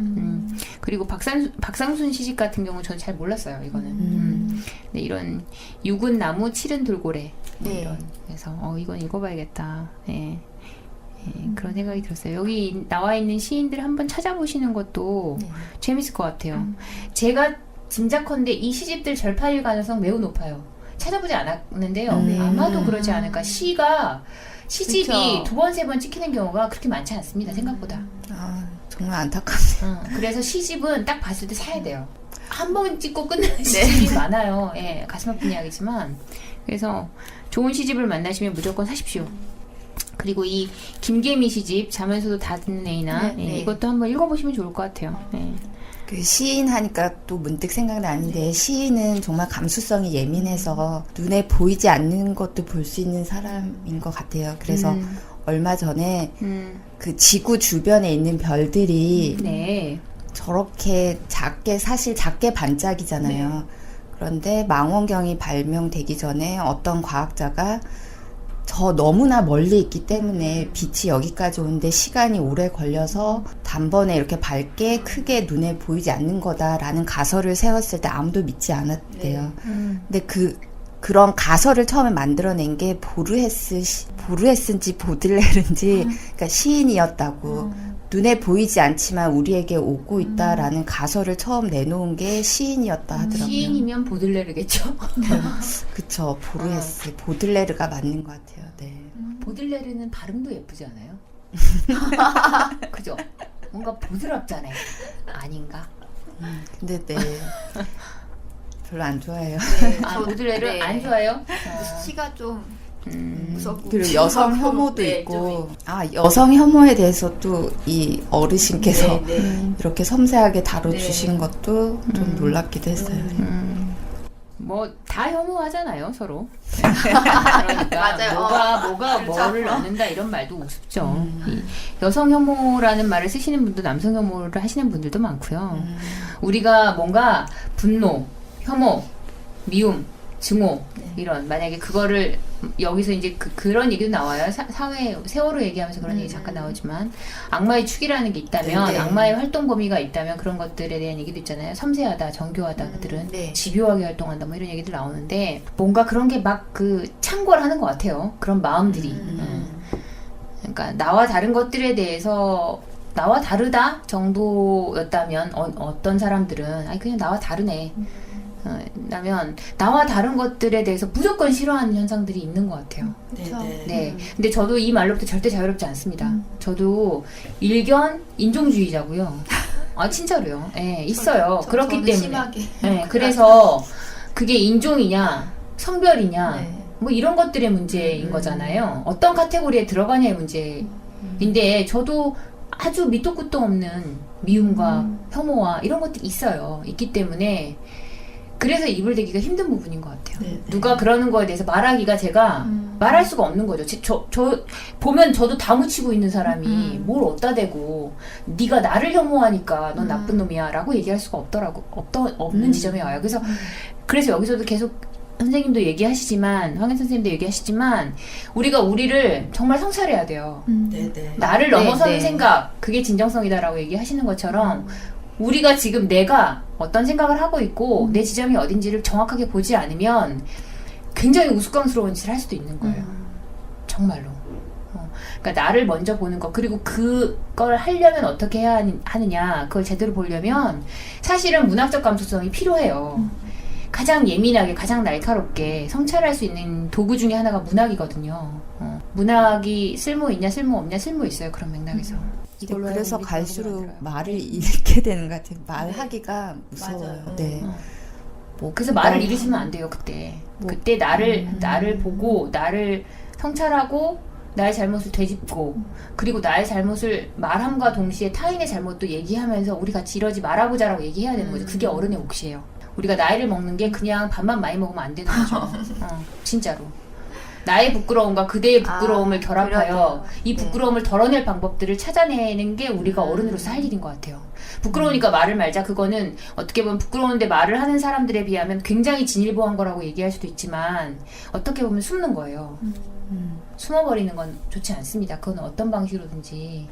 그리고 박상순 시집 같은 경우 저는 잘 몰랐어요. 이거는 네, 이런 육은 나무 칠은 돌고래 이런 그래서 이건 읽어봐야겠다. 네. 그런 생각이 들었어요. 여기 나와 있는 시인들 한번 찾아보시는 것도 재밌을 것 같아요. 제가 짐작컨대 이 시집들 절판일 가능성 매우 높아요. 찾아보지 않았는데요. 아마도 그러지 않을까. 시집이 그쵸. 2번, 3번 찍히는 경우가 그렇게 많지 않습니다. 생각보다. 아, 정말 안타깝네요. 그래서 시집은 딱 봤을 때 사야 돼요. 한 번 찍고 끝나는 시집이 많아요. 예, 가슴 아픈 이야기지만. 그래서 좋은 시집을 만나시면 무조건 사십시오. 그리고 이 김계미 시집 자면서도 다 듣는 애이나 이것도 한번 읽어보시면 좋을 것 같아요. 네. 그 시인 하니까 또 문득 생각나는데 시인은 정말 감수성이 예민해서 눈에 보이지 않는 것도 볼 수 있는 사람인 것 같아요. 그래서 얼마 전에 그 지구 주변에 있는 별들이 저렇게 사실 작게 반짝이잖아요. 그런데 망원경이 발명되기 전에 어떤 과학자가 저 너무나 멀리 있기 때문에 빛이 여기까지 오는데 시간이 오래 걸려서 단번에 이렇게 밝게 크게 눈에 보이지 않는 거다라는 가설을 세웠을 때 아무도 믿지 않았대요. 근데 그런 가설을 처음에 만들어낸 게 보르헤스인지 보들레르인지 그러니까 시인이었다고. 눈에 보이지 않지만 우리에게 오고 있다라는 가설을 처음 내놓은 게 시인이었다 하더라고요. 시인이면 보들레르겠죠? 그쵸. 보들레르가 맞는 것 같아요. 네. 보들레르는 발음도 예쁘지 않아요? 그죠? 뭔가 보드랍잖아요. 아닌가? 근데 별로 안 좋아해요. 보들레르 안 좋아요? 시가 좀 무섭고 그리고 여성 혐오도 있고 여성 혐오에 대해서 또 이 어르신께서 이렇게 섬세하게 다뤄주신 것도 좀 놀랍기도 했어요. 뭐 다 혐오하잖아요 서로. 그러니까 맞아요. 뭐가 뭐를 넣는다 이런 말도 우습죠. 이 여성 혐오라는 말을 쓰시는 분도 남성 혐오를 하시는 분들도 많고요. 우리가 뭔가 분노, 혐오, 미움, 증오 이런 만약에 그거를 여기서 이제 그런 얘기도 나와요. 사회 세월호 얘기하면서 그런 얘기 잠깐 나오지만 악마의 축이라는 게 있다면 악마의 활동 범위가 있다면 그런 것들에 대한 얘기도 있잖아요. 섬세하다, 정교하다 그들은 집요하게 활동한다 뭐 이런 얘기들 나오는데 뭔가 그런 게 막 창궐하는 것 같아요. 그런 마음들이. 그러니까 나와 다른 것들에 대해서 나와 다르다 정도였다면 어떤 사람들은 그냥 나와 다르네. 라면 나와 다른 것들에 대해서 무조건 싫어하는 현상들이 있는 것 같아요. 네. 근데 저도 이 말로부터 절대 자유롭지 않습니다. 저도 일견 인종주의자고요. 진짜로요. 네, 있어요. 그렇기 때문에. 심하게. 네, 그래서 그게 인종이냐, 성별이냐, 뭐 이런 것들의 문제인 거잖아요. 어떤 카테고리에 들어가냐의 문제인데 저도 아주 밑도 끝도 없는 미움과 혐오와 이런 것들이 있어요. 있기 때문에 그래서 입을 대기가 힘든 부분인 것 같아요. 누가 그러는 거에 대해서 말하기가 제가 말할 수가 없는 거죠. 저 보면 저도 다 묻히고 있는 사람이 뭘 어디다 대고 네가 나를 혐오하니까 넌 나쁜 놈이야 라고 얘기할 수가 없는 지점에 와요. 그래서 여기서도 계속 선생님도 얘기하시지만 황현 선생님도 얘기하시지만 우리가 우리를 정말 성찰해야 돼요. 나를 넘어서는 생각 그게 진정성이다라고 얘기하시는 것처럼 우리가 지금 내가 어떤 생각을 하고 있고 내 지점이 어딘지를 정확하게 보지 않으면 굉장히 우스꽝스러운 짓을 할 수도 있는 거예요. 정말로. 그러니까 나를 먼저 보는 거 그리고 그걸 하려면 어떻게 해야 하느냐 그걸 제대로 보려면 사실은 문학적 감수성이 필요해요. 가장 예민하게 가장 날카롭게 성찰할 수 있는 도구 중에 하나가 문학이거든요. 문학이 쓸모 있냐 쓸모 없냐 쓸모 있어요. 그런 맥락에서. 그래서 갈수록 말을 잃게 되는 것 같아요. 말하기가 무서워요. 네. 그래서 말을 잃으시면 안 돼요. 그때 나를 보고 나를 성찰하고 나의 잘못을 되짚고 그리고 나의 잘못을 말함과 동시에 타인의 잘못도 얘기하면서 우리 같이 이러지 말아보자라고 얘기해야 되는 거죠. 그게 어른의 몫이에요. 우리가 나이를 먹는 게 그냥 밥만 많이 먹으면 안 되는 거죠. 진짜로. 나의 부끄러움과 그대의 부끄러움을 결합하여 이 부끄러움을 덜어낼 방법들을 찾아내는 게 우리가 어른으로서 할 일인 것 같아요. 부끄러우니까 말을 말자. 그거는 어떻게 보면 부끄러운데 말을 하는 사람들에 비하면 굉장히 진일보한 거라고 얘기할 수도 있지만 어떻게 보면 숨는 거예요. 숨어버리는 건 좋지 않습니다. 그건 어떤 방식으로든지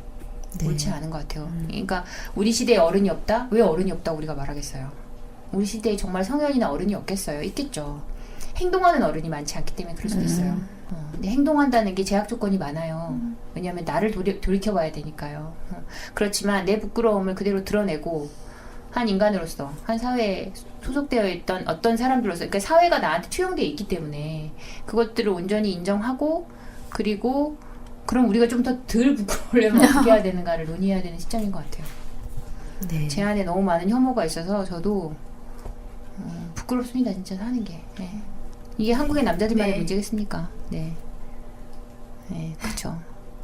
옳지 않은 것 같아요. 그러니까 우리 시대에 어른이 없다? 왜 어른이 없다고 우리가 말하겠어요? 우리 시대에 정말 성현이나 어른이 없겠어요? 있겠죠. 행동하는 어른이 많지 않기 때문에 그럴 수도 있어요. 근데 행동한다는 게 제약 조건이 많아요. 왜냐하면 나를 돌이켜봐야 되니까요. 그렇지만 내 부끄러움을 그대로 드러내고 한 인간으로서 한 사회에 소속되어 있던 어떤 사람들로서 그러니까 사회가 나한테 투영되어 있기 때문에 그것들을 온전히 인정하고 그리고 그럼 우리가 좀 더 덜 부끄러우려면 어떻게 해야 되는가를 논의해야 되는 시점인 것 같아요. 네. 제 안에 너무 많은 혐오가 있어서 저도 부끄럽습니다. 진짜 사는 게. 네. 이게 한국의 남자들만의 문제겠습니까? 네. 네, 그쵸.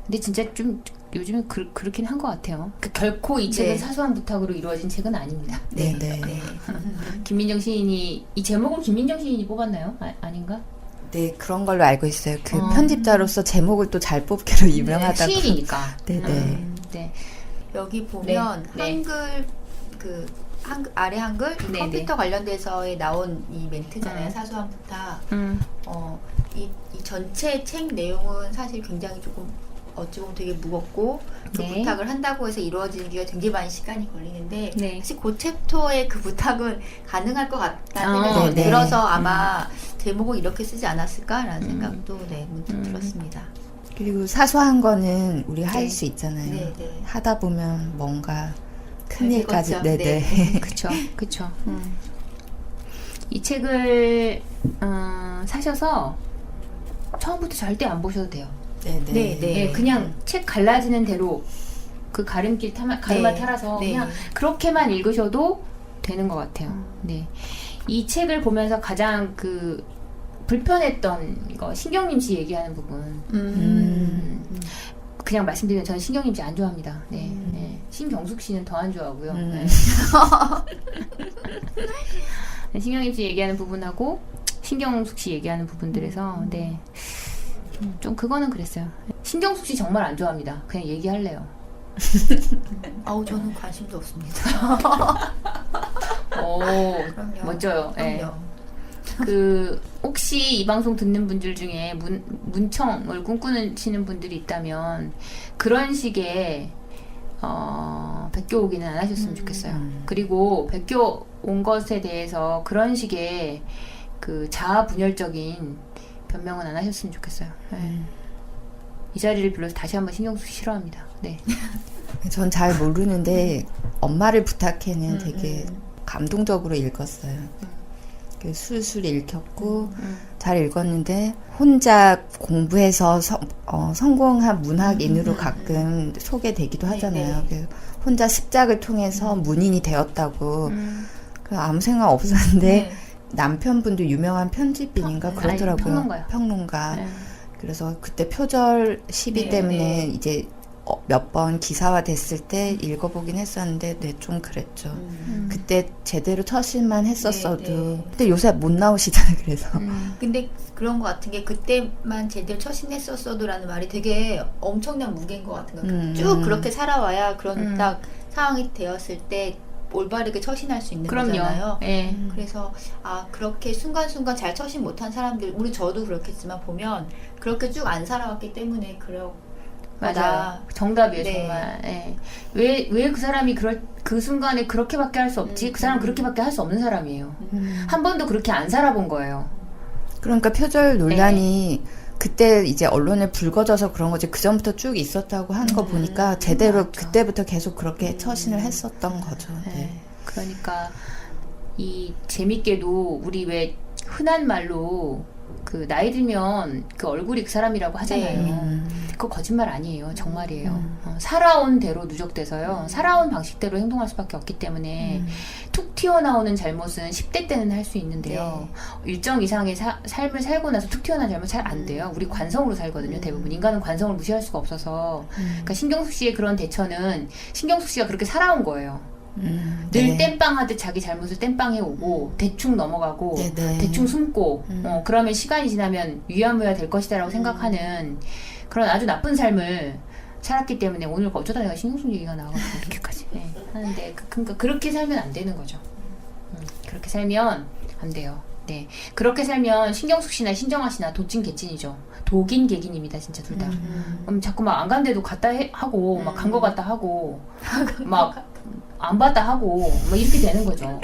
근데 진짜 좀 요즘에 그렇긴 한 것 같아요. 결코 이 책은 사소한 부탁으로 이루어진 책은 아닙니다. 네. 김민정 시인이 이 제목을 김민정 시인이 뽑았나요? 아닌가? 네, 그런 걸로 알고 있어요. 그 편집자로서 제목을 또 잘 뽑기로 유명하다고. 시인이니까. 네. 여기 보면 한글 아래 한글 컴퓨터 관련돼서에 나온 이 멘트잖아요. 사소한 부탁. 이 전체 책 내용은 사실 굉장히 조금 어찌 보면 되게 무겁고 그 부탁을 한다고 해서 이루어지기가 굉장히 많은 시간이 걸리는데 사실 그 챕터의 그 부탁은 가능할 것 같다는 생각이 들어서 아마 제목을 이렇게 쓰지 않았을까라는 생각도 문득 들었습니다. 그리고 사소한 거는 우리 할 수 있잖아요. 하다 보면 뭔가 큰일까지. 그쵸. 이 책을 사셔서 처음부터 절대 안 보셔도 돼요. 네, 그냥 책 갈라지는 대로 그 가르마 따라서 그냥 그렇게만 읽으셔도 되는 것 같아요. 네, 이 책을 보면서 가장 불편했던 거 신경림 씨 얘기하는 부분. 그냥 말씀드리면 저는 신경림 씨 안 좋아합니다. 네. 신경숙 씨는 더 안 좋아하고요. 신경림 씨 얘기하는 부분하고 신경숙 씨 얘기하는 부분들에서 좀 그거는 그랬어요. 신경숙 씨 정말 안 좋아합니다. 그냥 얘기할래요. 저는 관심도 없습니다. 오, 멋져요. 혹시 이 방송 듣는 분들 중에 문청을 꿈꾸시는 분들이 있다면 그런 식의 백교 오기는 안 하셨으면 좋겠어요. 그리고 백교 온 것에 대해서 그런 식의 자아 분열적인 변명은 안 하셨으면 좋겠어요. 이 자리를 빌려서 다시 한번 신경쓰기 싫어합니다. 네. 전 잘 모르는데 엄마를 부탁해는 되게 감동적으로 읽었어요. 술술 읽혔고 잘 읽었는데 혼자 공부해서 성공한 문학인으로 가끔 소개되기도 하잖아요. 혼자 습작을 통해서 문인이 되었다고 아무 생각 없었는데 남편분도 유명한 편집인인가 그러더라고요. 평론가. 그래서 그때 표절 시비 때문에 이제 몇 번 기사화 됐을 때 읽어보긴 했었는데 좀 그랬죠. 그때 제대로 처신만 했었어도 근데 요새 못 나오시잖아요. 그래서 근데 그런 것 같은 게 그때만 제대로 처신했었어도 라는 말이 되게 엄청난 무게인 것 같은 거예요. 쭉 그렇게 살아와야 그런 딱 상황이 되었을 때 올바르게 처신할 수 있는 거잖아요. 그래서 그렇게 순간순간 잘 처신 못한 사람들, 저도 그렇겠지만 보면 그렇게 쭉 안 살아왔기 때문에 맞아요. 정답이에요, 정말. 왜 그 사람이 그 순간에 그렇게밖에 할 수 없지? 그 사람은 그렇게밖에 할 수 없는 사람이에요. 한 번도 그렇게 안 살아본 거예요. 그러니까 표절 논란이 그때 이제 언론에 불거져서 그런 거지 그 전부터 쭉 있었다고 하는 거 보니까 제대로 그때부터 계속 그렇게 처신을 했었던 거죠. 그러니까 재밌게도 우리 왜 흔한 말로 그 나이 들면 그 얼굴이 그 사람이라고 하잖아요. 그거 거짓말 아니에요. 정말이에요. 살아온 대로 누적돼서요. 살아온 방식대로 행동할 수밖에 없기 때문에 툭 튀어나오는 잘못은 10대 때는 할 수 있는데요. 일정 이상의 삶을 살고 나서 툭 튀어나온 잘못 잘 안 돼요. 우리 관성으로 살거든요. 대부분. 인간은 관성을 무시할 수가 없어서. 그러니까 신경숙 씨의 그런 대처는 신경숙 씨가 그렇게 살아온 거예요. 늘 땜빵하듯 자기 잘못을 땜빵해 오고 대충 넘어가고 대충 숨고 그러면 시간이 지나면 유야무야 될 것이다 라고 생각하는 그런 아주 나쁜 삶을 살았기 때문에 오늘 어쩌다 내가 신경숙 얘기가 나와가지고 이렇게까지 하는데 그러니까 그렇게 살면 안 되는 거죠. 그렇게 살면 안 돼요. 네, 그렇게 살면 신경숙 씨나 신정아 씨나 도찐 개찐이죠. 독인 개긴입니다, 진짜 둘 다. 자꾸 막 안 간 데도 갔다 하고 막 간 거 같다 하고 막 안 봤다 하고 막 이렇게 되는 거죠.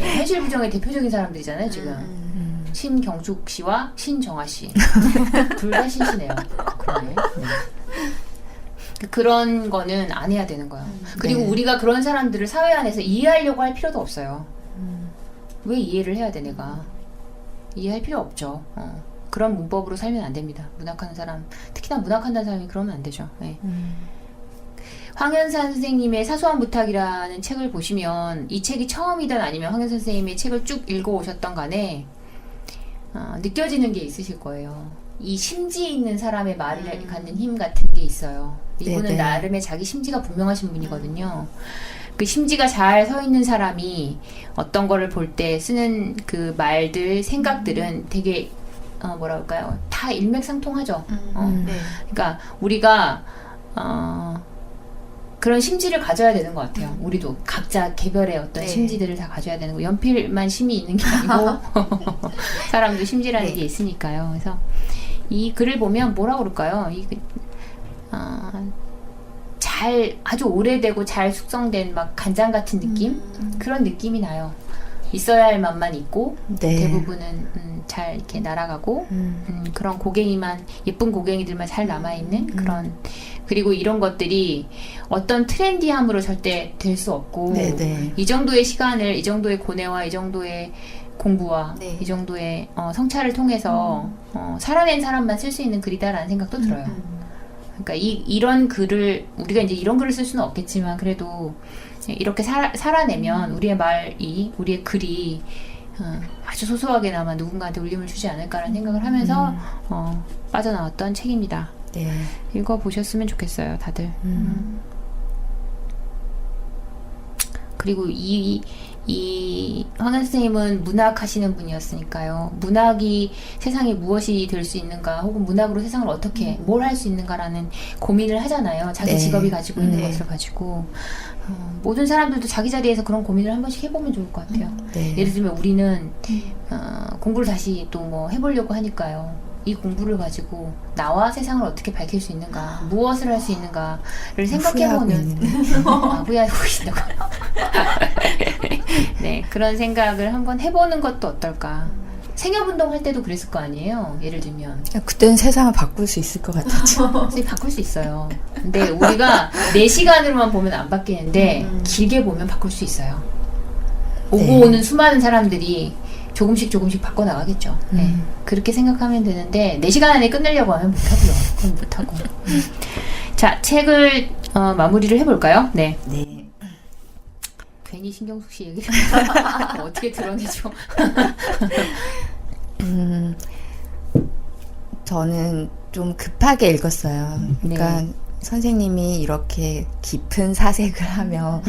예, 현실 부정의 대표적인 사람들이잖아요, 지금. 신경숙 씨와 신정아 씨 둘 다 신시네요. 그러네. 그런 거는 안 해야 되는 거예요. 그리고 우리가 그런 사람들을 사회 안에서 이해하려고 할 필요도 없어요. 왜 이해를 해야 돼, 내가? 이해할 필요 없죠. 그런 문법으로 살면 안 됩니다. 문학하는 사람, 특히나 문학한다는 사람이 그러면 안 되죠. 네. 황현산 선생님의 사소한 부탁이라는 책을 보시면 이 책이 처음이든 아니면 황현산 선생님의 책을 쭉 읽어오셨던 간에 느껴지는 게 있으실 거예요. 이 심지 있는 사람의 말을 갖는 힘 같은 게 있어요. 이분은 나름의 자기 심지가 분명하신 분이거든요. 그 심지가 잘 서 있는 사람이 어떤 거를 볼 때 쓰는 그 말들, 생각들은 되게 뭐라 할까요? 다 일맥상통하죠. 그러니까 우리가 그런 심지를 가져야 되는 것 같아요. 우리도 각자 개별의 어떤 심지들을 다 가져야 되는 거. 연필만 심이 있는 게 아니고 사람도 심지라는 게 있으니까요. 그래서 이 글을 보면 뭐라고 그럴까요? 아주 오래되고 잘 숙성된 막 간장 같은 느낌? 그런 느낌이 나요. 있어야 할 맛만 있고 대부분은 잘 이렇게 날아가고 그런 고갱이만 예쁜 고갱이들만 잘 남아있는 그런 그리고 이런 것들이 어떤 트렌디함으로 절대 될 수 없고 이 정도의 시간을 이 정도의 고뇌와 이 정도의 공부와 이 정도의 성찰을 통해서 살아낸 사람만 쓸 수 있는 글이다라는 생각도 들어요. 그러니까 이런 글을 우리가 이제 이런 글을 쓸 수는 없겠지만 그래도 이렇게 살아내면 우리의 말이 우리의 글이 아주 소소하게나마 누군가한테 울림을 주지 않을까라는 생각을 하면서 빠져나왔던 책입니다. 읽어보셨으면 좋겠어요, 다들. 그리고 이 황현 선생님은 문학 하시는 분이었으니까요. 문학이 세상에 무엇이 될 수 있는가 혹은 문학으로 세상을 어떻게 뭘 할 수 있는가라는 고민을 하잖아요. 자기 직업이 가지고 있는 것을 가지고 모든 사람들도 자기 자리에서 그런 고민을 한 번씩 해보면 좋을 것 같아요. 예를 들면 우리는 공부를 다시 또 뭐 해보려고 하니까요. 이 공부를 가지고 나와 세상을 어떻게 밝힐 수 있는가, 무엇을 할 수 있는가를 생각해보는 후회하고 계신다고. 네, 그런 생각을 한번 해보는 것도 어떨까. 생협운동 할 때도 그랬을 거 아니에요. 예를 들면 그때는 세상을 바꿀 수 있을 것 같았죠. 바꿀 수 있어요. 근데 우리가 4시간으로만 보면 안 바뀌는데 길게 보면 바꿀 수 있어요. 오고 오는 수많은 사람들이 조금씩 바꿔나가겠죠. 그렇게 생각하면 되는데 4시간 안에 끝내려고 하면 못하고요. 그건 못하고. 자, 책을 마무리를 해볼까요? 네. 괜히 신경숙 씨 얘기를 어떻게 드러내죠? 저는 좀 급하게 읽었어요. 그러니까 선생님이 이렇게 깊은 사색을 하며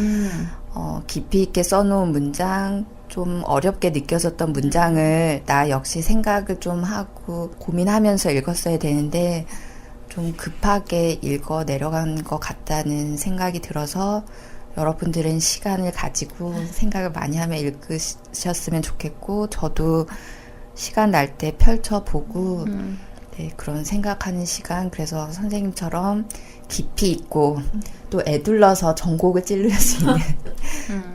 깊이 있게 써놓은 문장, 좀 어렵게 느껴졌던 문장을 나 역시 생각을 좀 하고 고민하면서 읽었어야 되는데 좀 급하게 읽어 내려간 것 같다는 생각이 들어서 여러분들은 시간을 가지고 생각을 많이 하며 읽으셨으면 좋겠고 저도 시간 날 때 펼쳐보고 그런 생각하는 시간 그래서 선생님처럼 깊이 있고 또 애둘러서 전곡을 찔릴 수 있는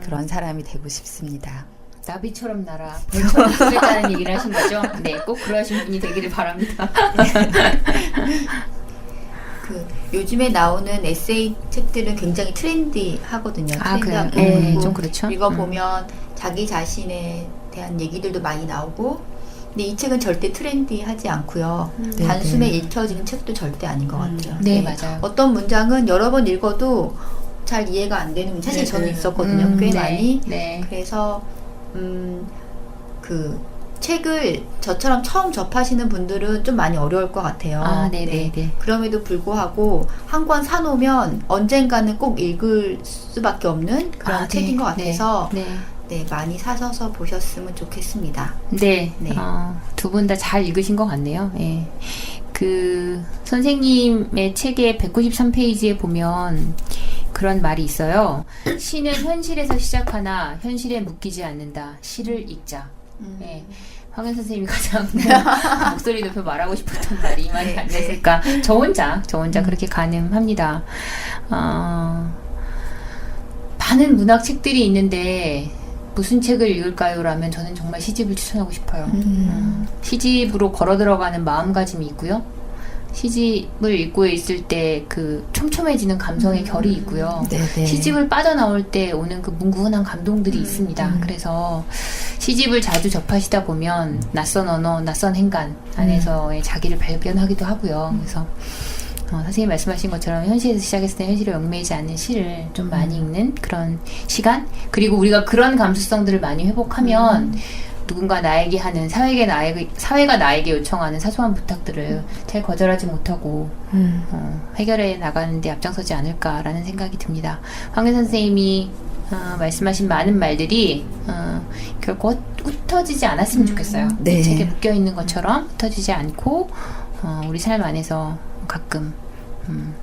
그런 사람이 되고 싶습니다. 나비처럼 날아 벌처럼 쏘겠다는 얘기를 하신 거죠? 네, 꼭 그러신 분이 되기를 바랍니다. 요즘에 나오는 에세이 책들은 굉장히 트렌디하거든요. 트렌디하고 네, 좀 그렇죠. 읽어보면 자기 자신에 대한 얘기들도 많이 나오고 근데 이 책은 절대 트렌디하지 않고요. 네, 단숨에 네. 읽혀지는 책도 절대 아닌 것 같아요. 네, 맞아요. 어떤 문장은 여러 번 읽어도 잘 이해가 안 되는 사실 저는 있었거든요. 꽤 네, 많이. 네. 그래서 그 책을 저처럼 처음 접하시는 분들은 좀 많이 어려울 것 같아요. 아, 네네네. 네. 그럼에도 불구하고 한 권 사놓으면 언젠가는 꼭 읽을 수밖에 없는 그런 책인 것 같아서 네, 많이 사셔서 보셨으면 좋겠습니다. 네, 네. 두 분 다 잘 읽으신 것 같네요. 예. 그 선생님의 책의 193페이지에 보면 그런 말이 있어요. 시는 현실에서 시작하나 현실에 묶이지 않는다. 시를 읽자. 네. 황현 선생님이 가장 목소리 높여 말하고 싶었던 말이 이 말이 아니었을까. 저 혼자 그렇게 가늠합니다. 많은 문학 책들이 있는데 무슨 책을 읽을까요? 라면 저는 정말 시집을 추천하고 싶어요. 시집으로 걸어 들어가는 마음가짐이 있고요. 시집을 읽고 있을 때 그 촘촘해지는 감성의 결이 있고요. 네네. 시집을 빠져나올 때 오는 그 뭉근한 감동들이 있습니다. 그래서 시집을 자주 접하시다 보면 낯선 언어, 낯선 행간 안에서의 자기를 발견하기도 하고요. 그래서 선생님 말씀하신 것처럼 현실에서 시작했을 때 현실에 얽매이지 않는 시를 좀 많이 읽는 그런 시간, 그리고 우리가 그런 감수성들을 많이 회복하면 누군가 나에게 하는 사회가 나에게 요청하는 사소한 부탁들을 잘 거절하지 못하고 해결해 나가는 데 앞장서지 않을까라는 생각이 듭니다. 황현 선생님이 말씀하신 많은 말들이 결코 흩어지지 않았으면 좋겠어요. 네. 이 책에 묶여있는 것처럼 흩어지지 않고 우리 삶 안에서 가끔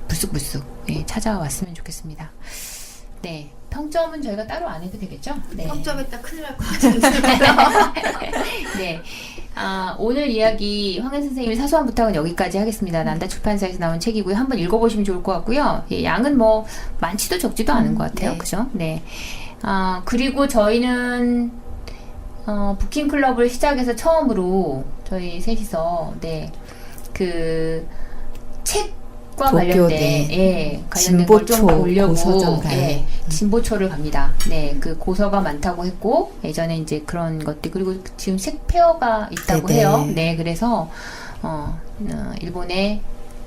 불쑥불쑥 찾아왔으면 좋겠습니다. 네, 평점은 저희가 따로 안 해도 되겠죠? 네. 평점했다 큰일 날 것 같은데. 네. 오늘 이야기 황현 선생님의 사소한 부탁은 여기까지 하겠습니다. 난다 출판사에서 나온 책이고요. 한번 읽어보시면 좋을 것 같고요. 예, 양은 뭐 많지도 적지도 않은 것 같아요. 네. 그죠? 네. 그리고 저희는 부킹 클럽을 시작해서 처음으로 저희 셋이서 책과 관련된 관련된 걸 좀 보려고 고서점 가요. 진보초를 갑니다. 네, 그 고서가 많다고 했고 예전에 이제 그런 것들, 그리고 지금 책 페어가 있다고 네네. 해요. 네, 그래서 일본에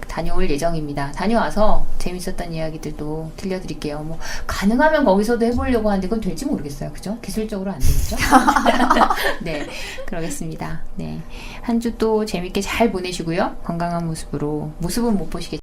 다녀올 예정입니다. 다녀와서 재밌었던 이야기들도 들려드릴게요. 뭐 가능하면 거기서도 해보려고 하는데 그건 될지 모르겠어요. 그죠? 기술적으로 안 되겠죠? 네, 그러겠습니다. 네, 한 주 또 재밌게 잘 보내시고요. 건강한 모습은 못 보시겠죠?